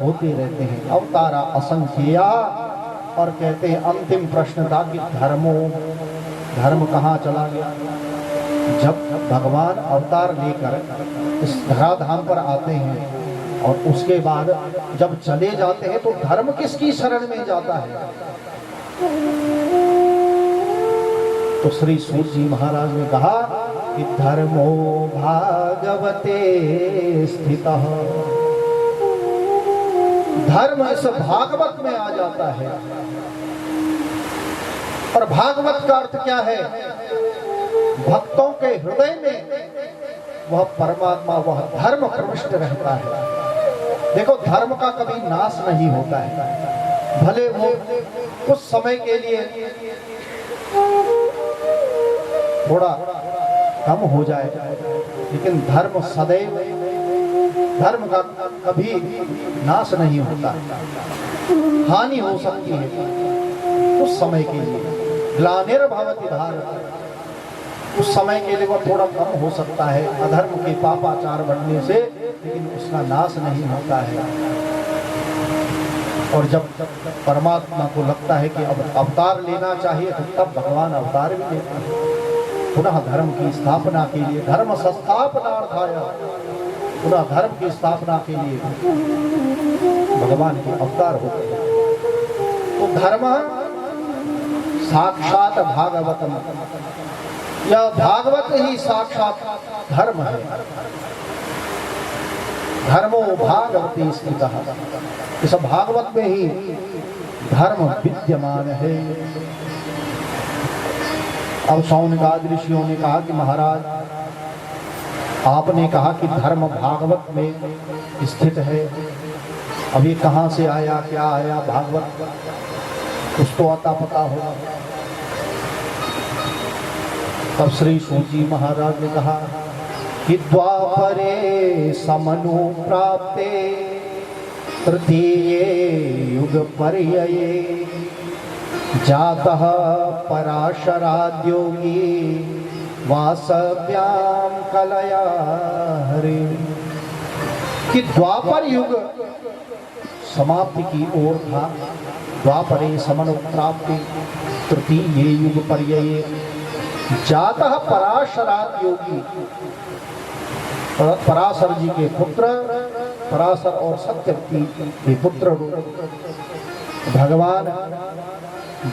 होते रहते हैं। अवतारा असंख्या। और कहते हैं अंतिम प्रश्न था कि धर्म कहाँ चला गया? जब भगवान अवतार लेकर इस धराधाम पर आते हैं और उसके बाद जब चले जाते हैं तो धर्म किसकी शरण में जाता है? तो श्री सूत जी महाराज ने कहा कि धर्मो भागवते स्थितः। धर्म इस भागवत में आ जाता है। और भागवत का अर्थ क्या है? भक्तों के हृदय में वह परमात्मा, वह धर्म प्रविष्ट रहता है। देखो, धर्म का कभी नाश नहीं होता है। भले वो कुछ समय के लिए थोड़ा कम हो जाए, लेकिन धर्म सदैव, धर्म का कभी नाश नहीं होता। हानि हो सकती है कुछ समय के लिए। ग्लानिर्भवति भारत। उस समय के लिए वो थोड़ा कम हो सकता है अधर्म के पापाचार बढ़ने से, लेकिन उसका नाश नहीं होता है। और जब परमात्मा को लगता है कि अब अवतार लेना चाहिए, तो तब भगवान अवतार भी लेते हैं। पुनः धर्म की स्थापना के लिए, धर्म संस्थापनार्थाय, पुनः धर्म की स्थापना के लिए भगवान के अवतार होते हैं। तो धर्म साक्षात भागवतम। यह भागवत ही साक्षात धर्म है। धर्मो भागवते स्थितः। इस भागवत में ही धर्म विद्यमान है। अब शौनकादि ऋषियों ने कहा कि महाराज, आपने कहा कि धर्म भागवत में स्थित है। अब ये कहाँ से आया, क्या आया भागवत? कुछ तो आता पता होगा। तब श्री सूत जी महाराज ने कहा कि द्वापरे समनु प्राप्ते तृतीये युग पर्यये जातः पराशराद्योगी वासव्यां कलया हरे। कि द्वापर युग समाप्ति की ओर था। द्वापरे समनु प्राप्ति तृतीये युग पर्यये जातः पराशराद्योगी। पराशर जी के पुत्र, पराशर और सत्यवती के पुत्र भगवान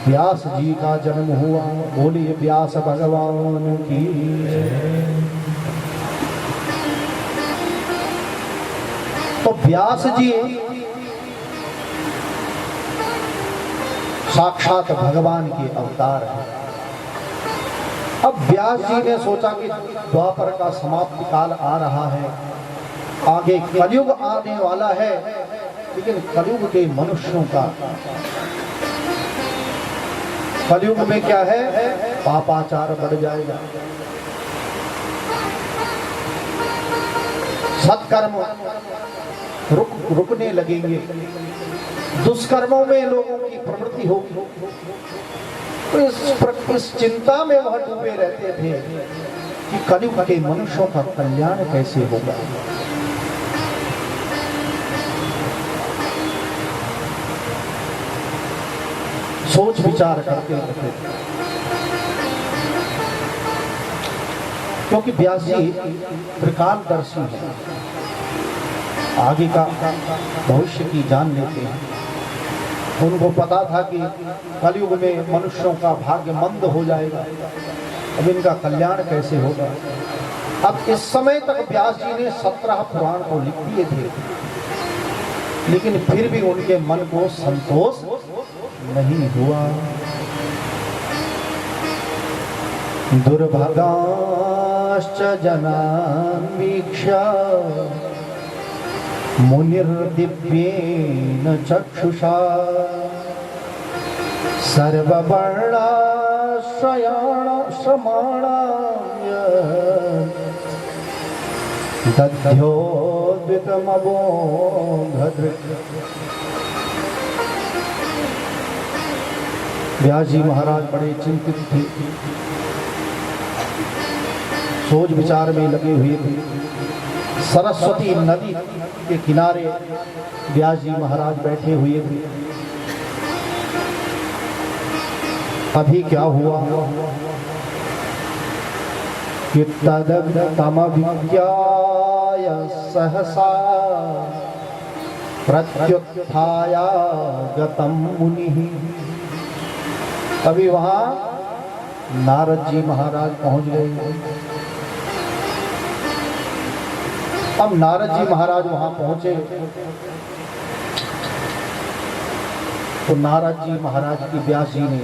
व्यास जी का जन्म हुआ। बोलिए व्यास भगवान की। तो व्यास जी साक्षात भगवान के अवतार हैं। अब व्यास जी ने सोचा कि द्वापर का समाप्ति काल आ रहा है, आगे कलयुग आने वाला है, लेकिन कलयुग के मनुष्यों का, कलयुग में क्या है? पापाचार बढ़ जाएगा, सत्कर्म रुकने लगेंगे, दुष्कर्मों में लोगों की प्रवृत्ति होगी। तो इस चिंता में वह डूबे रहते थे कि कलयुग के मनुष्यों का कल्याण कैसे होगा। सोच विचार करते रहते थे, क्योंकि व्यास जी त्रिकालदर्शी हैं, आगे का भविष्य की जान लेते हैं। उनको पता था कि कलयुग में मनुष्यों का भाग्य मंद हो जाएगा, अब इनका कल्याण कैसे होगा। अब इस समय तक व्यास जी ने 17 पुराण को लिख दिए थे, लेकिन फिर भी उनके मन को संतोष नहीं हुआ। दुर्भागाश्च जनामीक्षा मुनिर्दिव्येन चक्षुषा सर्ववर्णाश्रमाणाय दध्योद्वितमबोधदृक्। व्यास जी महाराज बड़े चिंतित थे, सोच विचार में लगे हुए थे। सरस्वती नदी के किनारे व्यास जी महाराज बैठे हुए थे। अभी क्या हुआ कि तदग्धमभिज्ञाय सहसा प्रत्युत्थायागतं मुनिः। अभी वहां नारद जी महाराज पहुंच गए। अब नारद जी महाराज वहां पहुंचे तो नारद जी महाराज की व्यास जी ने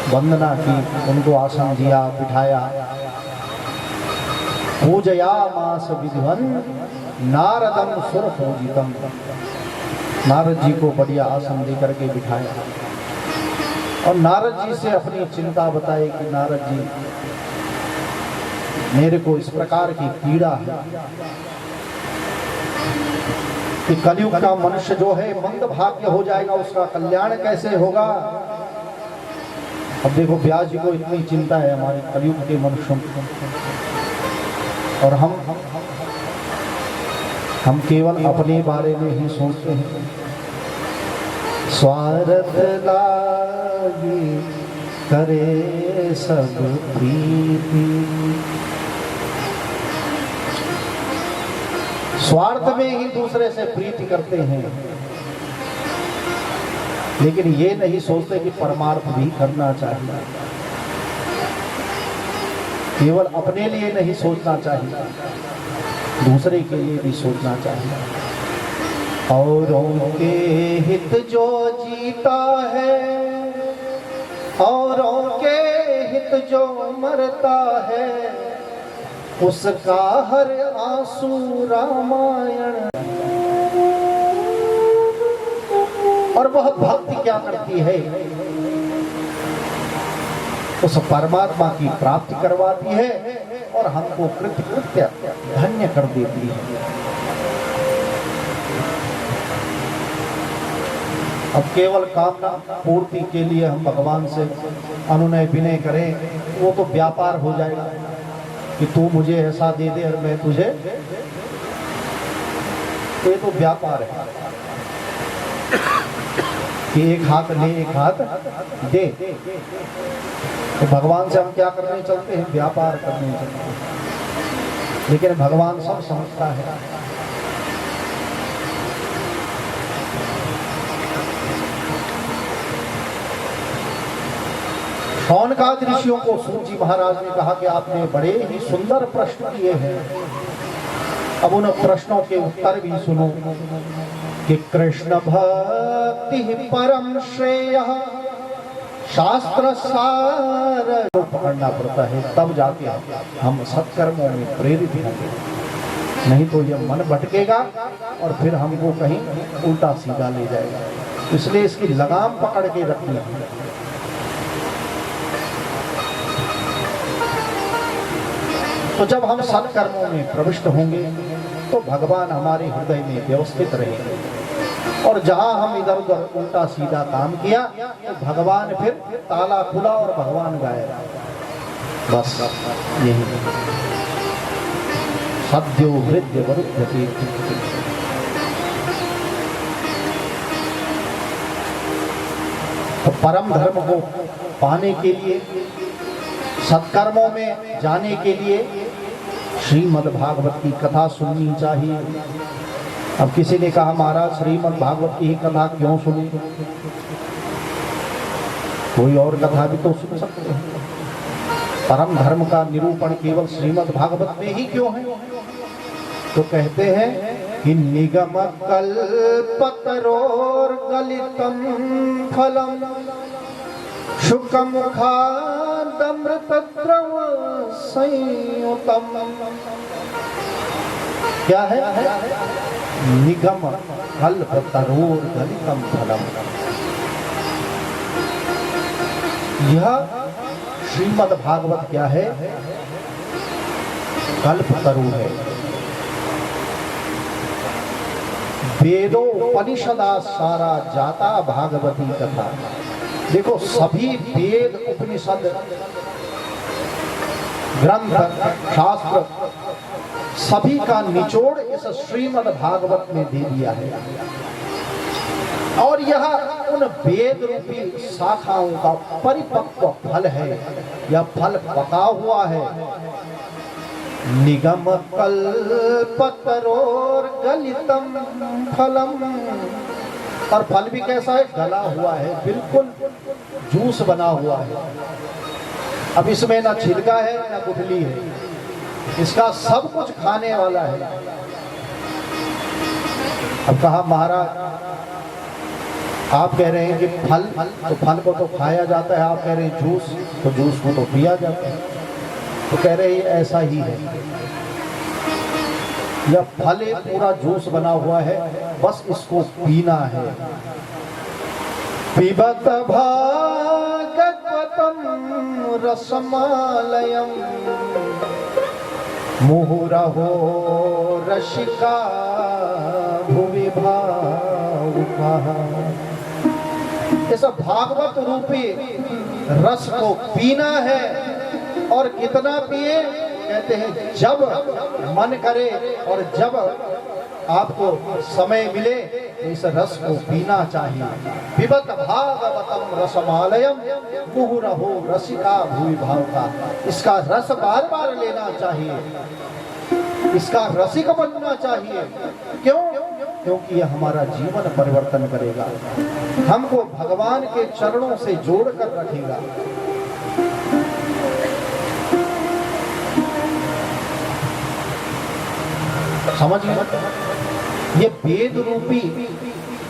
वंदना की, उनको आसन दिया, बिठाया। पूजयामास विधिवन् नारदं सुरपूजितम्। नारद जी को बढ़िया आसन देकर के बिठाया और नारद जी से अपनी चिंता बताई कि नारद जी, मेरे को इस प्रकार की पीड़ा है कि कलयुग का मनुष्य जो है मंद भाग्य हो जाएगा, उसका कल्याण कैसे होगा। अब देखो व्यास जी को इतनी चिंता है हमारे कलयुग के मनुष्यों की, और हम केवल अपने बारे में ही सोचते हैं। स्वार्थ लागी करे सब प्रीति, स्वार्थ में ही दूसरे से प्रीति करते हैं, लेकिन ये नहीं सोचते कि परमार्थ भी करना चाहिए। केवल अपने लिए नहीं सोचना चाहिए, दूसरे के लिए भी सोचना चाहिए। औरों के हित जो जीता है, औरों के हित जो मरता है, उसका हर आंसू रामायण। और वह भक्ति क्या करती है, उस परमात्मा की प्राप्ति करवाती है और हमको कृत्य धन्य कर देती है। अब केवल कामना पूर्ति के लिए हम भगवान से अनुनय विनय करें, वो तो व्यापार हो जाएगा कि तू मुझे ऐसा दे दे और मैं तुझे, तो ये तो व्यापार है कि एक हाथ ले एक हाथ दे। तो भगवान से हम क्या करने चलते हैं, व्यापार करने चलते हैं। लेकिन भगवान सब समझता है। शौनकादि ऋषियों को सूत जी महाराज ने कहा कि आपने बड़े ही सुंदर प्रश्न किए हैं, अब उन प्रश्नों के उत्तर भी सुनो। कि कृष्ण भक्ति परम श्रेयः शास्त्र सार को पकड़ना पड़ता है, तब जाके हम सत्कर्मों में प्रेरित होंगे, नहीं तो यह मन भटकेगा और फिर हमको कहीं उल्टा सीधा ले जाएगा। इसलिए इसकी लगाम पकड़ के रखनी है। तो जब हम सत्कर्मों में प्रविष्ट होंगे तो भगवान हमारे हृदय में व्यवस्थित रहेंगे। और जहां हम इधर उधर उल्टा सीधा काम किया तो भगवान फिर ताला खुला और भगवान गायब। बस यही सद्यो हृदय वरुध्यते। तो परम धर्म को पाने के लिए, सत्कर्मों में जाने के लिए श्रीमद् भागवत की कथा सुननी चाहिए। अब किसी ने कहा महाराज श्रीमद् भागवत की ही कथा क्यों सुनी, कोई और कथा भी तो सुन सकते हैं। परम धर्म का निरूपण केवल श्रीमद् भागवत में ही क्यों है? तो कहते हैं कि निगम कल्पतरोर्गलितं फलम शुकमुखादमृतद्रव संयुतम। क्या है? निगम कल्पतरोर्गलितं फलम। यह श्रीमद् भागवत क्या है? कल्पतरु है। वेदोपनिषदा सारा जाता भागवती कथा। देखो सभी वेद उपनिषद ग्रंथ शास्त्र सभी का निचोड़ इस श्रीमद् भागवत में दे दिया है। और यह उन वेद रूपी शाखाओं का परिपक्व फल है। यह फल पका हुआ है। निगम कल्पतरोर्गलितं फलम। और फल भी कैसा है? गला हुआ है, बिल्कुल जूस बना हुआ है। अब इसमें ना छिलका है ना गुठली है, इसका सब कुछ खाने वाला है। अब कहा महाराज आप कह रहे हैं कि फल, तो फल को तो खाया जाता है, आप कह रहे हैं जूस, तो जूस को तो पिया जाता है। तो कह रहे हैं ऐसा ही है। यह फल पूरा जूस बना हुआ है, बस इसको पीना है। पिबत भागवतम रसमालयम मुहुरहो रसिका भुवि भावुकाः। इस भागवत रूपी रस को पीना है। और कितना पिए? कहते हैं जब मन करे और जब आपको समय मिले इस रस को पीना चाहिए। पिबत भागवतम रसमालयम मुहुरहो रसिका भुवि भावुका। इसका रस बार बार लेना चाहिए, इसका रसिक बनना चाहिए। क्यों? क्योंकि यह हमारा जीवन परिवर्तन करेगा, हमको भगवान के चरणों से जोड़ कर रखेगा। समझ में? ये वेद रूपी,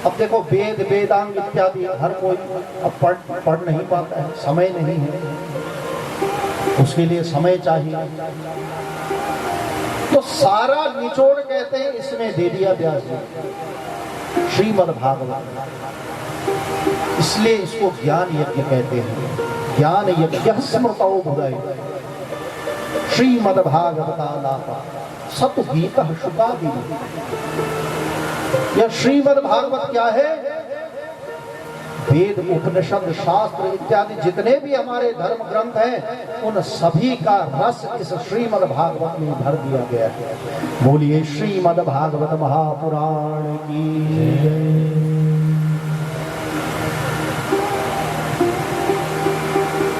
अब देखो वेद वेदांग इत्यादि हर कोई अब पढ़ नहीं पाता है, समय नहीं है, उसके लिए समय चाहिए। तो सारा निचोड़ कहते हैं इसमें दे दिया व्यास जी, श्रीमद् भागवत। इसलिए इसको ज्ञान यज्ञ कहते हैं। ज्ञान यज्ञ स्मृतौ भुवै श्रीमद् भागवतालापा सतगीत शुकादि। यह श्रीमद् भागवत क्या है? वेद उपनिषद शास्त्र इत्यादि जितने भी हमारे धर्म ग्रंथ हैं उन सभी का रस इस श्रीमद् भागवत में भर दिया गया है। बोलिए श्रीमद् भागवत महापुराण की।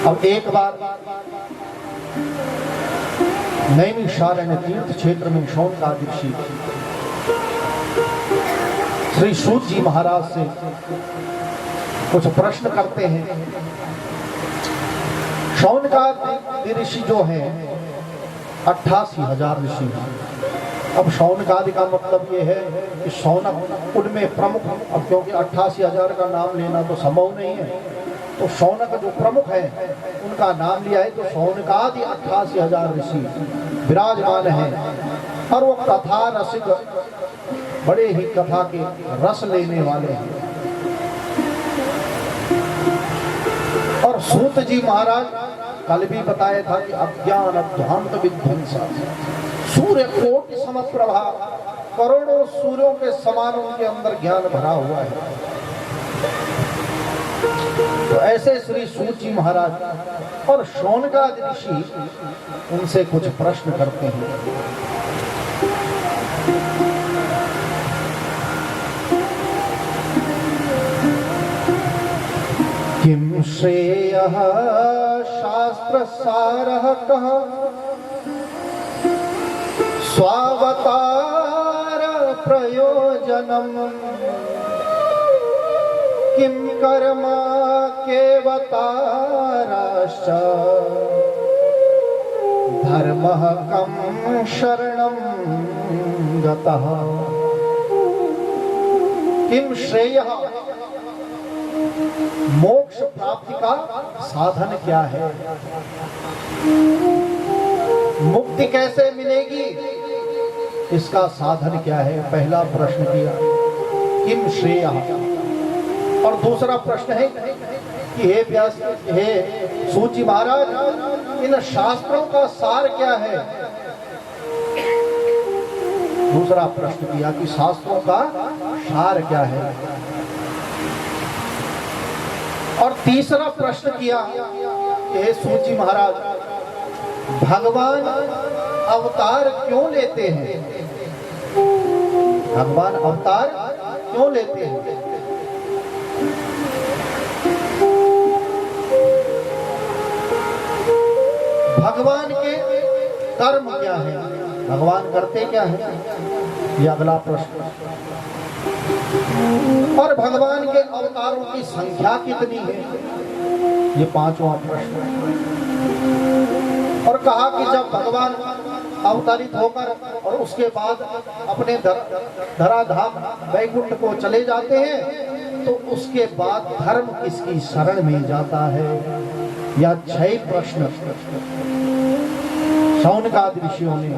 अब एक बार नैमिषारण्य तीर्थ क्षेत्र में शौनकादि ऋषि श्री सूत जी महाराज से कुछ प्रश्न करते हैं। शौनकादि ऋषि जो हैं 88,000 ऋषि हैं। अब शौनकादि का मतलब ये है कि शौनक उनमें प्रमुख, अब क्योंकि 88,000 का नाम लेना तो संभव नहीं है, तो शौनक जो प्रमुख है उनका नाम लिया है। तो शौनकादि 88,000 ऋषि विराजमान हैं और वो कथा रसिक, बड़े ही कथा के रस लेने वाले हैं। और सूत जी महाराज कल भी बताया था कि अज्ञान अध्वांत विध्वंसा सूर्य कोटि समप्रभा करोड़ों सूर्यों के समान उनके अंदर ज्ञान भरा हुआ है। तो ऐसे श्री सूत जी महाराज और शौनकादि ऋषि उनसे कुछ प्रश्न करते हैं। किम श्रेयः शास्त्र सारः कः स्वावतार प्रयोजनम् किम कर्म केवताराश्च धर्मः कं शरणं गतः। किम श्रेयः, मोक्ष प्राप्ति का साधन क्या है? मुक्ति कैसे मिलेगी, इसका साधन क्या है? पहला प्रश्न किया किम श्रेयः। और दूसरा प्रश्न है कि हे व्यास, हे सूत जी महाराज, इन शास्त्रों का सार क्या है? दूसरा प्रश्न किया कि शास्त्रों का सार क्या है? और तीसरा प्रश्न किया कि हे सूत जी महाराज, भगवान अवतार क्यों लेते हैं? भगवान अवतार क्यों लेते हैं? भगवान के कर्म क्या है? भगवान करते क्या है? ये अगला प्रश्न। और भगवान के अवतारों की संख्या कितनी है? ये पांचवा प्रश्न। और कहा कि जब भगवान अवतरित होकर और उसके बाद अपने धराधाम वैकुंठ को चले जाते हैं तो उसके बाद धर्म किसकी शरण में जाता है? या 6 प्रश्न शौनकादि ऋषियों ने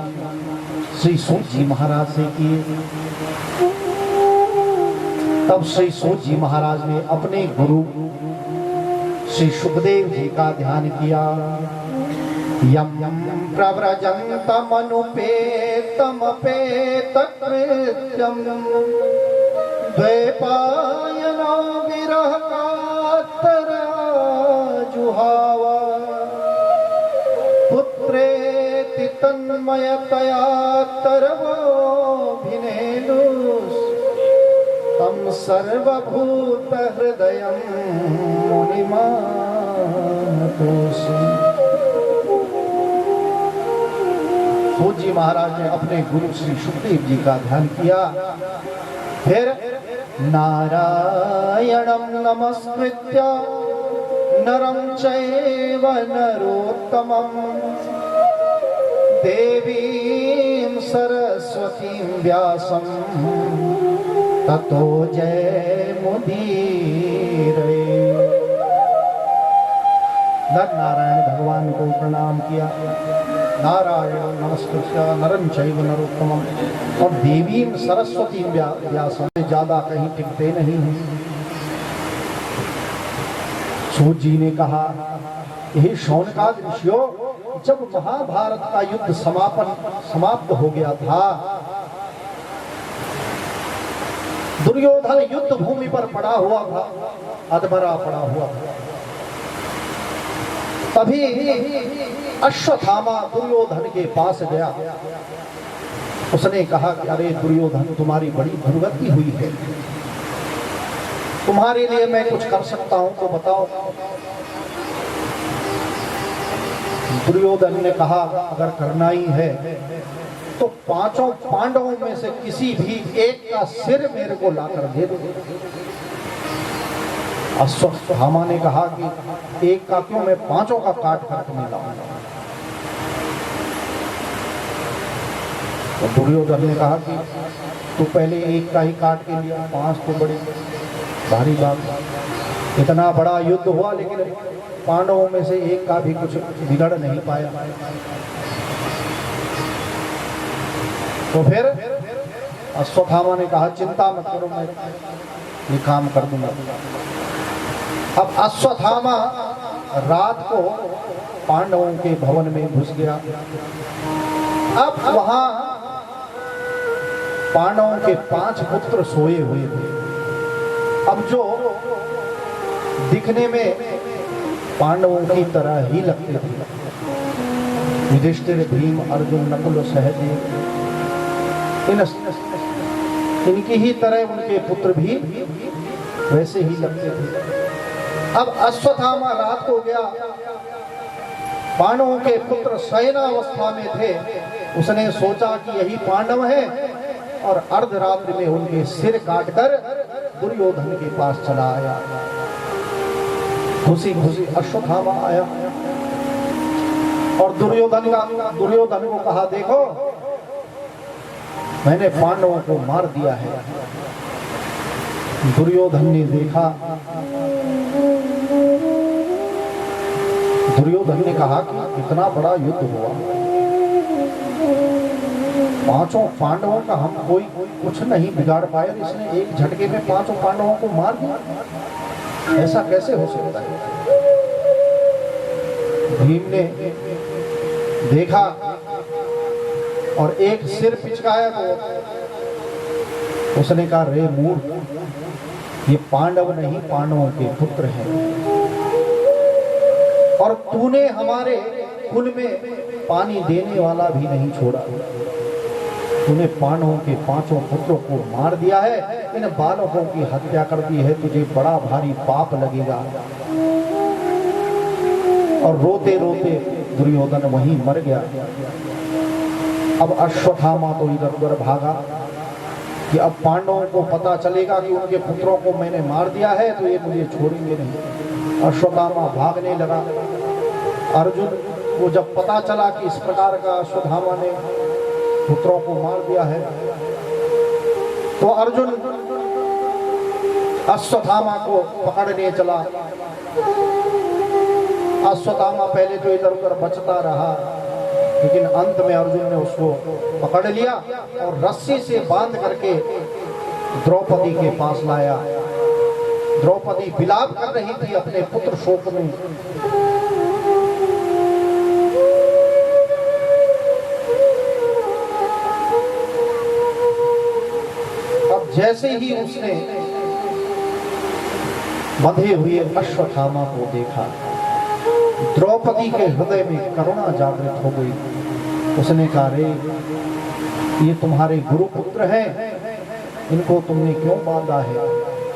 श्री सूत जी महाराज से किए। तब श्री सूत जी महाराज ने अपने गुरु श्री सुखदेव जी का ध्यान किया। यम यम प्रव्रजन्तम अनुपेतम पेतकृत्यम द्वैपायनो विरह कातर जुहावा पुत्रेति तन्मयतया तरवोऽभिनेदुस् तम सर्वभूत हृदयं मुनिमानतोऽसि। सूत जी महाराज ने अपने गुरु श्री सुखदेव जी का ध्यान किया। फिर नारायणं नमस्कृत्य नरं चैव नरोत्तमं देवीं सरस्वतीं व्यासं ततो जयमुदीरये। नर नारायण भगवान को प्रणाम किया। नारायण नमस्कृत्य नरं चैव नरोत्तमं और देवीं सरस्वती व्यासं से ज्यादा कहीं टिकते नहीं हैं। सूत जी ने कहा, हे शौनकादि ऋषियों, जब महाभारत का युद्ध समाप्त हो गया था, दुर्योधन युद्ध भूमि पर पड़ा हुआ था, अधमरा पड़ा हुआ था। तभी अश्वत्थामा दुर्योधन के पास गया। उसने कहा कि अरे दुर्योधन, तुम्हारी बड़ी दुर्गति हुई है, तुम्हारे लिए मैं कुछ कर सकता हूं तो बताओ। दुर्योधन ने कहा, अगर करना ही है तो 5 पांडवों में से किसी भी एक का सिर मेरे को लाकर दे दो। अश्वत्थामा ने कहा कि एक का क्यों, मैं 5 का काट कर तुम्हें लाऊंगा। तो दुर्योधन ने कहा कि तू पहले एक का ही काट के लिया, 5 तो बड़ी भारी बात। इतना बड़ा युद्ध हुआ लेकिन पांडवों में से एक का भी कुछ बिगड़ नहीं पाया। तो फिर अश्वत्थामा ने कहा, चिंता मत करो, मैं ये काम कर दूंगा। अब अश्वत्थामा रात को पांडवों के भवन में घुस गया। अब वहां पांडवों के 5 पुत्र सोए हुए थे। अब जो दिखने में पांडवों की तरह ही लगते थे, युधिष्ठिर, भीम, अर्जुन, नकुल, सहदेव, इनकी ही तरह उनके पुत्र भी वैसे ही लगते थे। अब अश्वत्थामा रात को गया, पांडवों के पुत्र शयनावस्था में थे। उसने सोचा कि यही पांडव हैं और अर्धरात्रि में उनके सिर काटकर दुर्योधन के पास चला आया। खुशी खुशी अश्वत्थामा आया और दुर्योधन को कहा, देखो मैंने पांडवों को मार दिया है। दुर्योधन ने देखा, दुर्योधन ने कहा कि इतना बड़ा युद्ध हुआ, 5 पांडवों का हम कोई कुछ नहीं बिगाड़ पाए, इसने एक झटके में 5 पांडवों को मार दिया, ऐसा कैसे हो सकता है? भीम ने देखा और एक सिर पिचकाया तो उसने कहा, रे मूर्ख, ये पांडव नहीं पांडवों के पुत्र हैं और तूने हमारे कुल में पानी देने वाला भी नहीं छोड़ा। तूने पांडवों के 5 पुत्रों को मार दिया है, इन बालकों की हत्या कर दी है, तुझे बड़ा भारी पाप लगेगा। और रोते रोते दुर्योधन वहीं मर गया। अब अश्वत्थामा तो इधर उधर भागा कि अब पांडवों को पता चलेगा कि उनके पुत्रों को मैंने मार दिया है तो ये मुझे छोड़ेंगे नहीं। अश्वत्थामा भागने लगा। अर्जुन को जब पता चला कि इस प्रकार का अश्वत्थामा ने पुत्रों को मार दिया है तो अर्जुन अश्वत्थामा को पकड़ने चला। अश्वत्थामा पहले तो इधर उधर बचता रहा, लेकिन अंत में अर्जुन ने उसको पकड़ लिया और रस्सी से बांध करके द्रौपदी के पास लाया। द्रौपदी विलाप कर रही थी अपने पुत्र शोक में। अब जैसे ही उसने बंधे हुए अश्वत्थामा को देखा, द्रौपदी के हृदय में करुणा जागृत हो गई। उसने कहा, रे ये तुम्हारे गुरुपुत्र हैं, इनको तुमने क्यों बांधा है?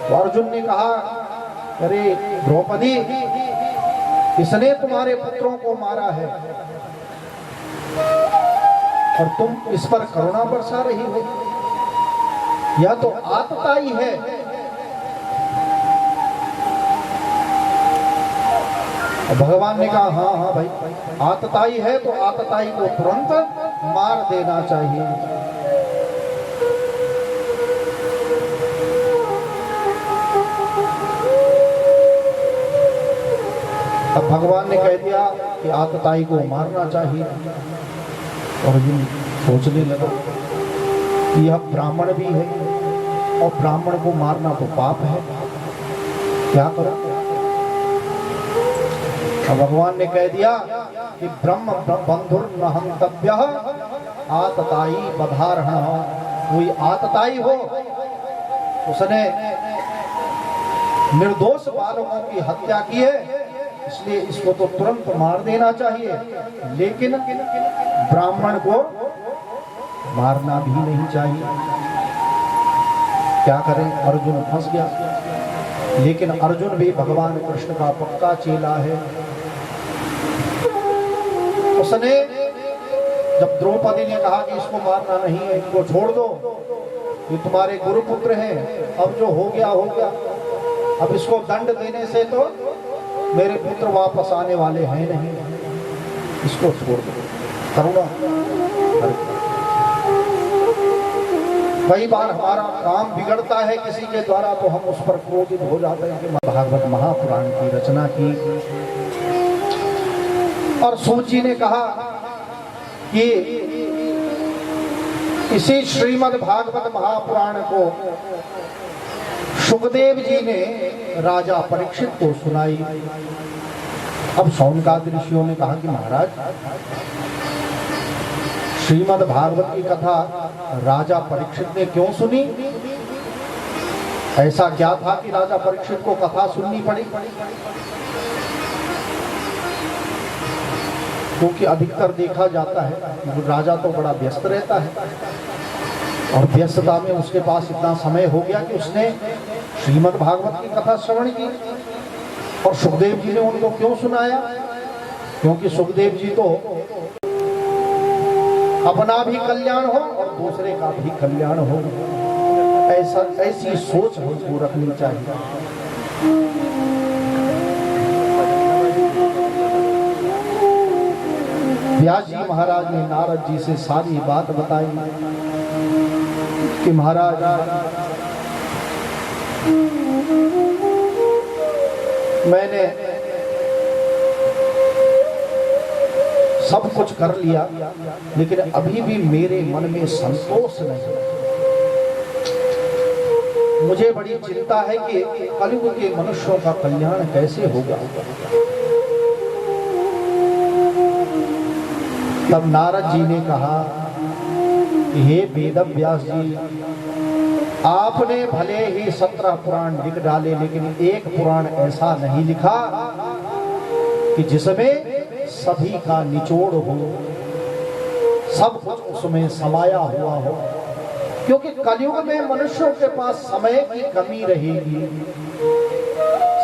तो अर्जुन ने कहा, अरे द्रौपदी, इसने तुम्हारे पुत्रों को मारा है और तुम इस पर करुणा बरसा रही हो, यह तो आतताई है। भगवान ने कहा, हाँ हाँ भाई, आतताई है तो आतताई को तुरंत मार देना चाहिए। अब भगवान ने कह दिया कि आतताई को मारना चाहिए। और अर्जुन सोचने लगा कि यह ब्राह्मण भी है और ब्राह्मण को मारना तो पाप है, क्या करो? भगवान ने कह दिया कि ब्रह्म बंधुर न हंतव्यः आतताई बधारहण। कोई आतताई हो, उसने निर्दोष बालकों की हत्या की है, इसलिए इसको तो तुरंत मार देना चाहिए, लेकिन ब्राह्मण को मारना भी नहीं चाहिए। क्या करें? अर्जुन फंस गया। लेकिन अर्जुन भी भगवान कृष्ण का पक्का चेला है। उसने जब द्रौपदी ने कहा कि इसको मारना नहीं है, इनको छोड़ दो, ये तुम्हारे गुरुपुत्र हैं, अब जो हो गया हो गया, अब इसको दंड देने से तो मेरे पुत्र वापस आने वाले हैं नहीं, इसको छोड़ दो, करुणा। कई बार हमारा काम बिगड़ता है किसी के द्वारा तो हम उस पर क्रोधित हो जाते हैं। कि भागवत महापुराण की रचना की और सूची ने कहा कि इसी श्रीमद् भागवत महापुराण को सुखदेव जी ने राजा परीक्षित को सुनाई। अब शौनकादि ऋषियों ने कहा कि महाराज, श्रीमद् भागवत की कथा राजा परीक्षित ने क्यों सुनी? ऐसा क्या था कि राजा परीक्षित को कथा सुननी पड़ी? क्योंकि अधिकतर देखा जाता है राजा तो बड़ा व्यस्त रहता है और व्यस्तता में उसके पास इतना समय हो गया कि उसने श्रीमद् भागवत की कथा श्रवण की। और सुखदेव जी ने उनको क्यों सुनाया? क्योंकि सुखदेव जी तो अपना भी कल्याण हो और दूसरे का भी कल्याण हो, ऐसी सोच हमको रखनी चाहिए। व्यास जी महाराज ने नारद जी से सारी बात बताई कि महाराज मैंने सब कुछ कर लिया लेकिन अभी भी मेरे मन में संतोष नहीं। मुझे बड़ी चिंता है कि कलयुग के मनुष्यों का कल्याण कैसे होगा। तब नारद जी ने कहा, हे वेदव्यास जी, आपने भले ही 17 पुराण लिख डाले लेकिन एक पुराण ऐसा नहीं लिखा कि जिसमें सभी का निचोड़ हो, सब कुछ उसमें समाया हुआ हो। क्योंकि कलयुग में मनुष्यों के पास समय की कमी रहेगी,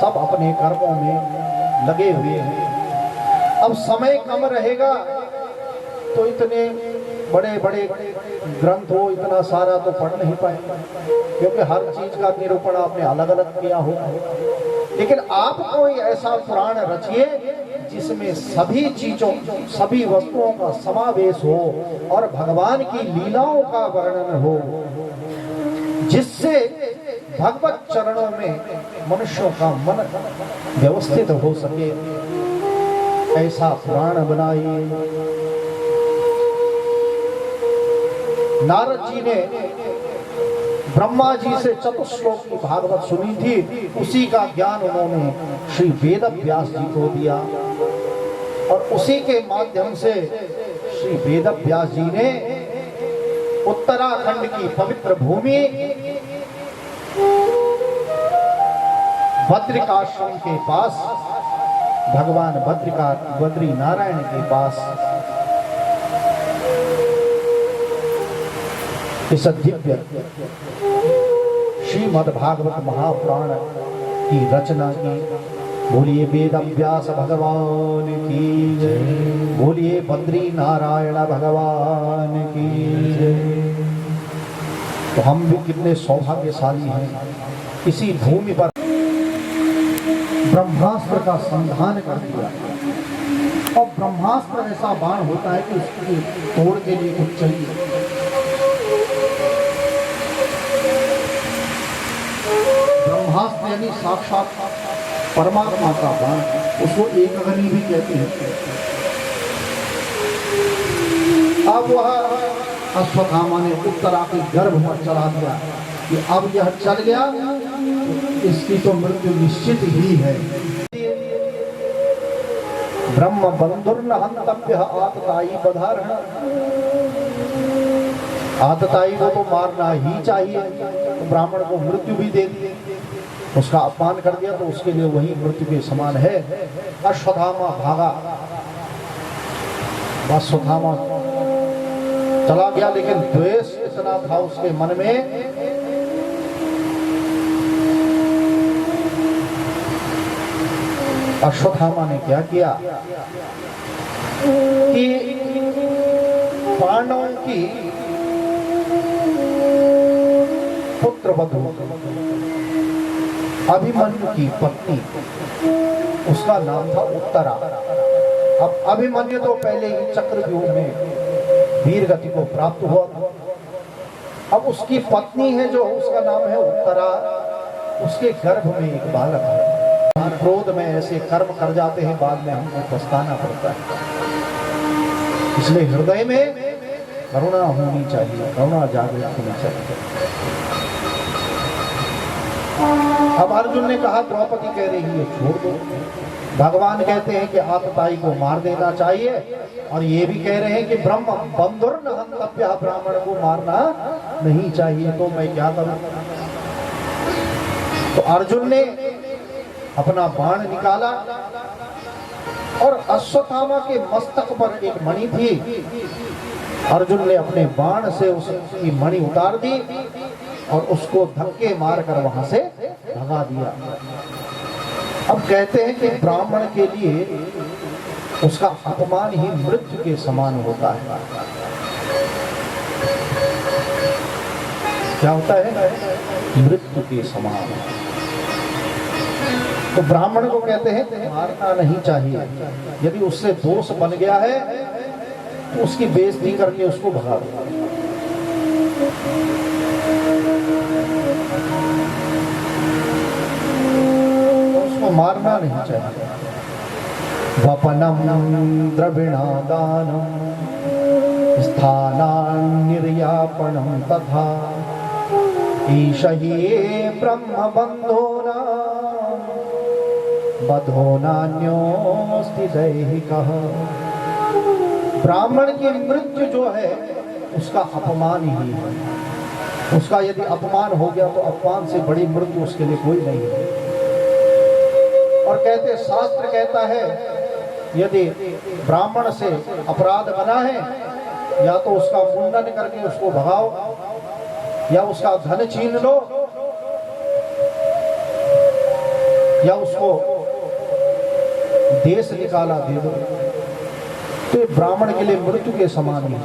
सब अपने कर्मों में लगे हुए हैं। अब समय कम रहेगा तो इतने बड़े बड़े ग्रंथ हो, इतना सारा तो पढ़ नहीं पाएंगे क्योंकि हर चीज का निरूपण आपने अलग अलग किया हो। लेकिन आप कोई ऐसा पुराण रचिए जिसमें सभी चीजों, सभी वस्तुओं का समावेश हो और भगवान की लीलाओं का वर्णन हो, जिससे भगवत चरणों में मनुष्यों का मन व्यवस्थित हो सके। ऐसा पुराण बनाइए। नारद जी ने ब्रह्मा जी से चतुश्लोक की भागवत सुनी थी, उसी का ज्ञान उन्होंने श्री वेदव्यास जी को दिया और उसी के माध्यम से श्री वेदव्यास जी ने उत्तराखंड की पवित्र भूमि बद्रिकाश्रम के पास, भगवान बद्री नारायण के पास इस दिव्य श्रीमद् भागवत महापुराण की रचना की। बोलिए वेदव्यास भगवान की जय, बोलिए बद्री नारायण भगवान की जय। तो हम भी कितने सौभाग्यशाली हैं, इसी भूमि पर ब्रह्मास्त्र का संधान कर दिया। और ब्रह्मास्त्र ऐसा बाण होता है कि उसकी तोड़ के लिए कुछ चाहिए। ब्रह्मास्त्र यानी साक्षात परमात्मा का बाण, उसको एक अग्नि भी कहते हैं। अब वह अश्वत्थामा ने उत्तरा के गर्भ पर चला दिया कि अब यह चल गया, इसकी तो मृत्यु निश्चित ही है। ब्रह्म बंधुर्न हंतव्य आतताई बधारण, आतताई को तो मारना ही चाहिए। तो ब्राह्मण को मृत्यु भी दे दी, उसका अपमान कर दिया तो उसके लिए वही मृत्यु के समान है। अश्वत्थामा भागा, अश्वत्थामा चला गया लेकिन द्वेष इतना था उसके मन में अश्वत्थामा ने क्या किया कि पांडवों की पुत्र वधू अभिमन्यु की पत्नी, उसका नाम था उत्तरा। अब अभिमन्यु तो पहले ही चक्रव्यूह में वीर गति को प्राप्त हुआ था। अब उसकी पत्नी है जो उसका नाम है उत्तरा, उसके गर्भ में एक बालक है। क्रोध में ऐसे कर्म कर जाते हैं, बाद में हमको पछताना पड़ता है। इसलिए हृदय में करुणा होनी चाहिए, करुणा जागृत होनी चाहिए। अब अर्जुन ने कहा द्रौपदी कह रही है छोड़ दो, भगवान कहते हैं कि आतताई को मार देना चाहिए, और ये भी कह रहे हैं कि ब्रह्म बंधुर न हंतव्य, ब्राह्मण को मारना नहीं चाहिए। तो मैं क्या करूं? तो अर्जुन ने अपना बाण निकाला और अश्वत्थामा के मस्तक पर एक मणि थी, अर्जुन ने अपने बाण से उसकी मणि उतार दी और उसको धक्के मारकर वहां से भगा दिया। अब कहते हैं कि ब्राह्मण के लिए उसका अपमान ही मृत्यु के समान होता है। क्या होता है? मृत्यु के समान। तो ब्राह्मण को कहते हैं मारना नहीं चाहिए, यदि उससे दोष बन गया है तो उसकी बेइज्जती करके उसको भगा दो। उसको मारना नहीं चाहिए। वपनम द्रविणादानम स्थानान्निर्यापणम तथा ईश ही ब्रह्म बंधोना बधोनान्योस्ति दैहिकः। ब्राह्मण की मृत्यु जो है उसका अपमान ही है। उसका यदि अपमान हो गया तो अपमान से बड़ी मृत्यु उसके लिए कोई नहीं है। और कहते, शास्त्र कहता है यदि ब्राह्मण से अपराध बना है, या तो उसका मुंडन करके उसको भगाओ, या उसका धन छीन लो, या उसको देश निकाला दे दो। तो ब्राह्मण के लिए मृत्यु के समान है।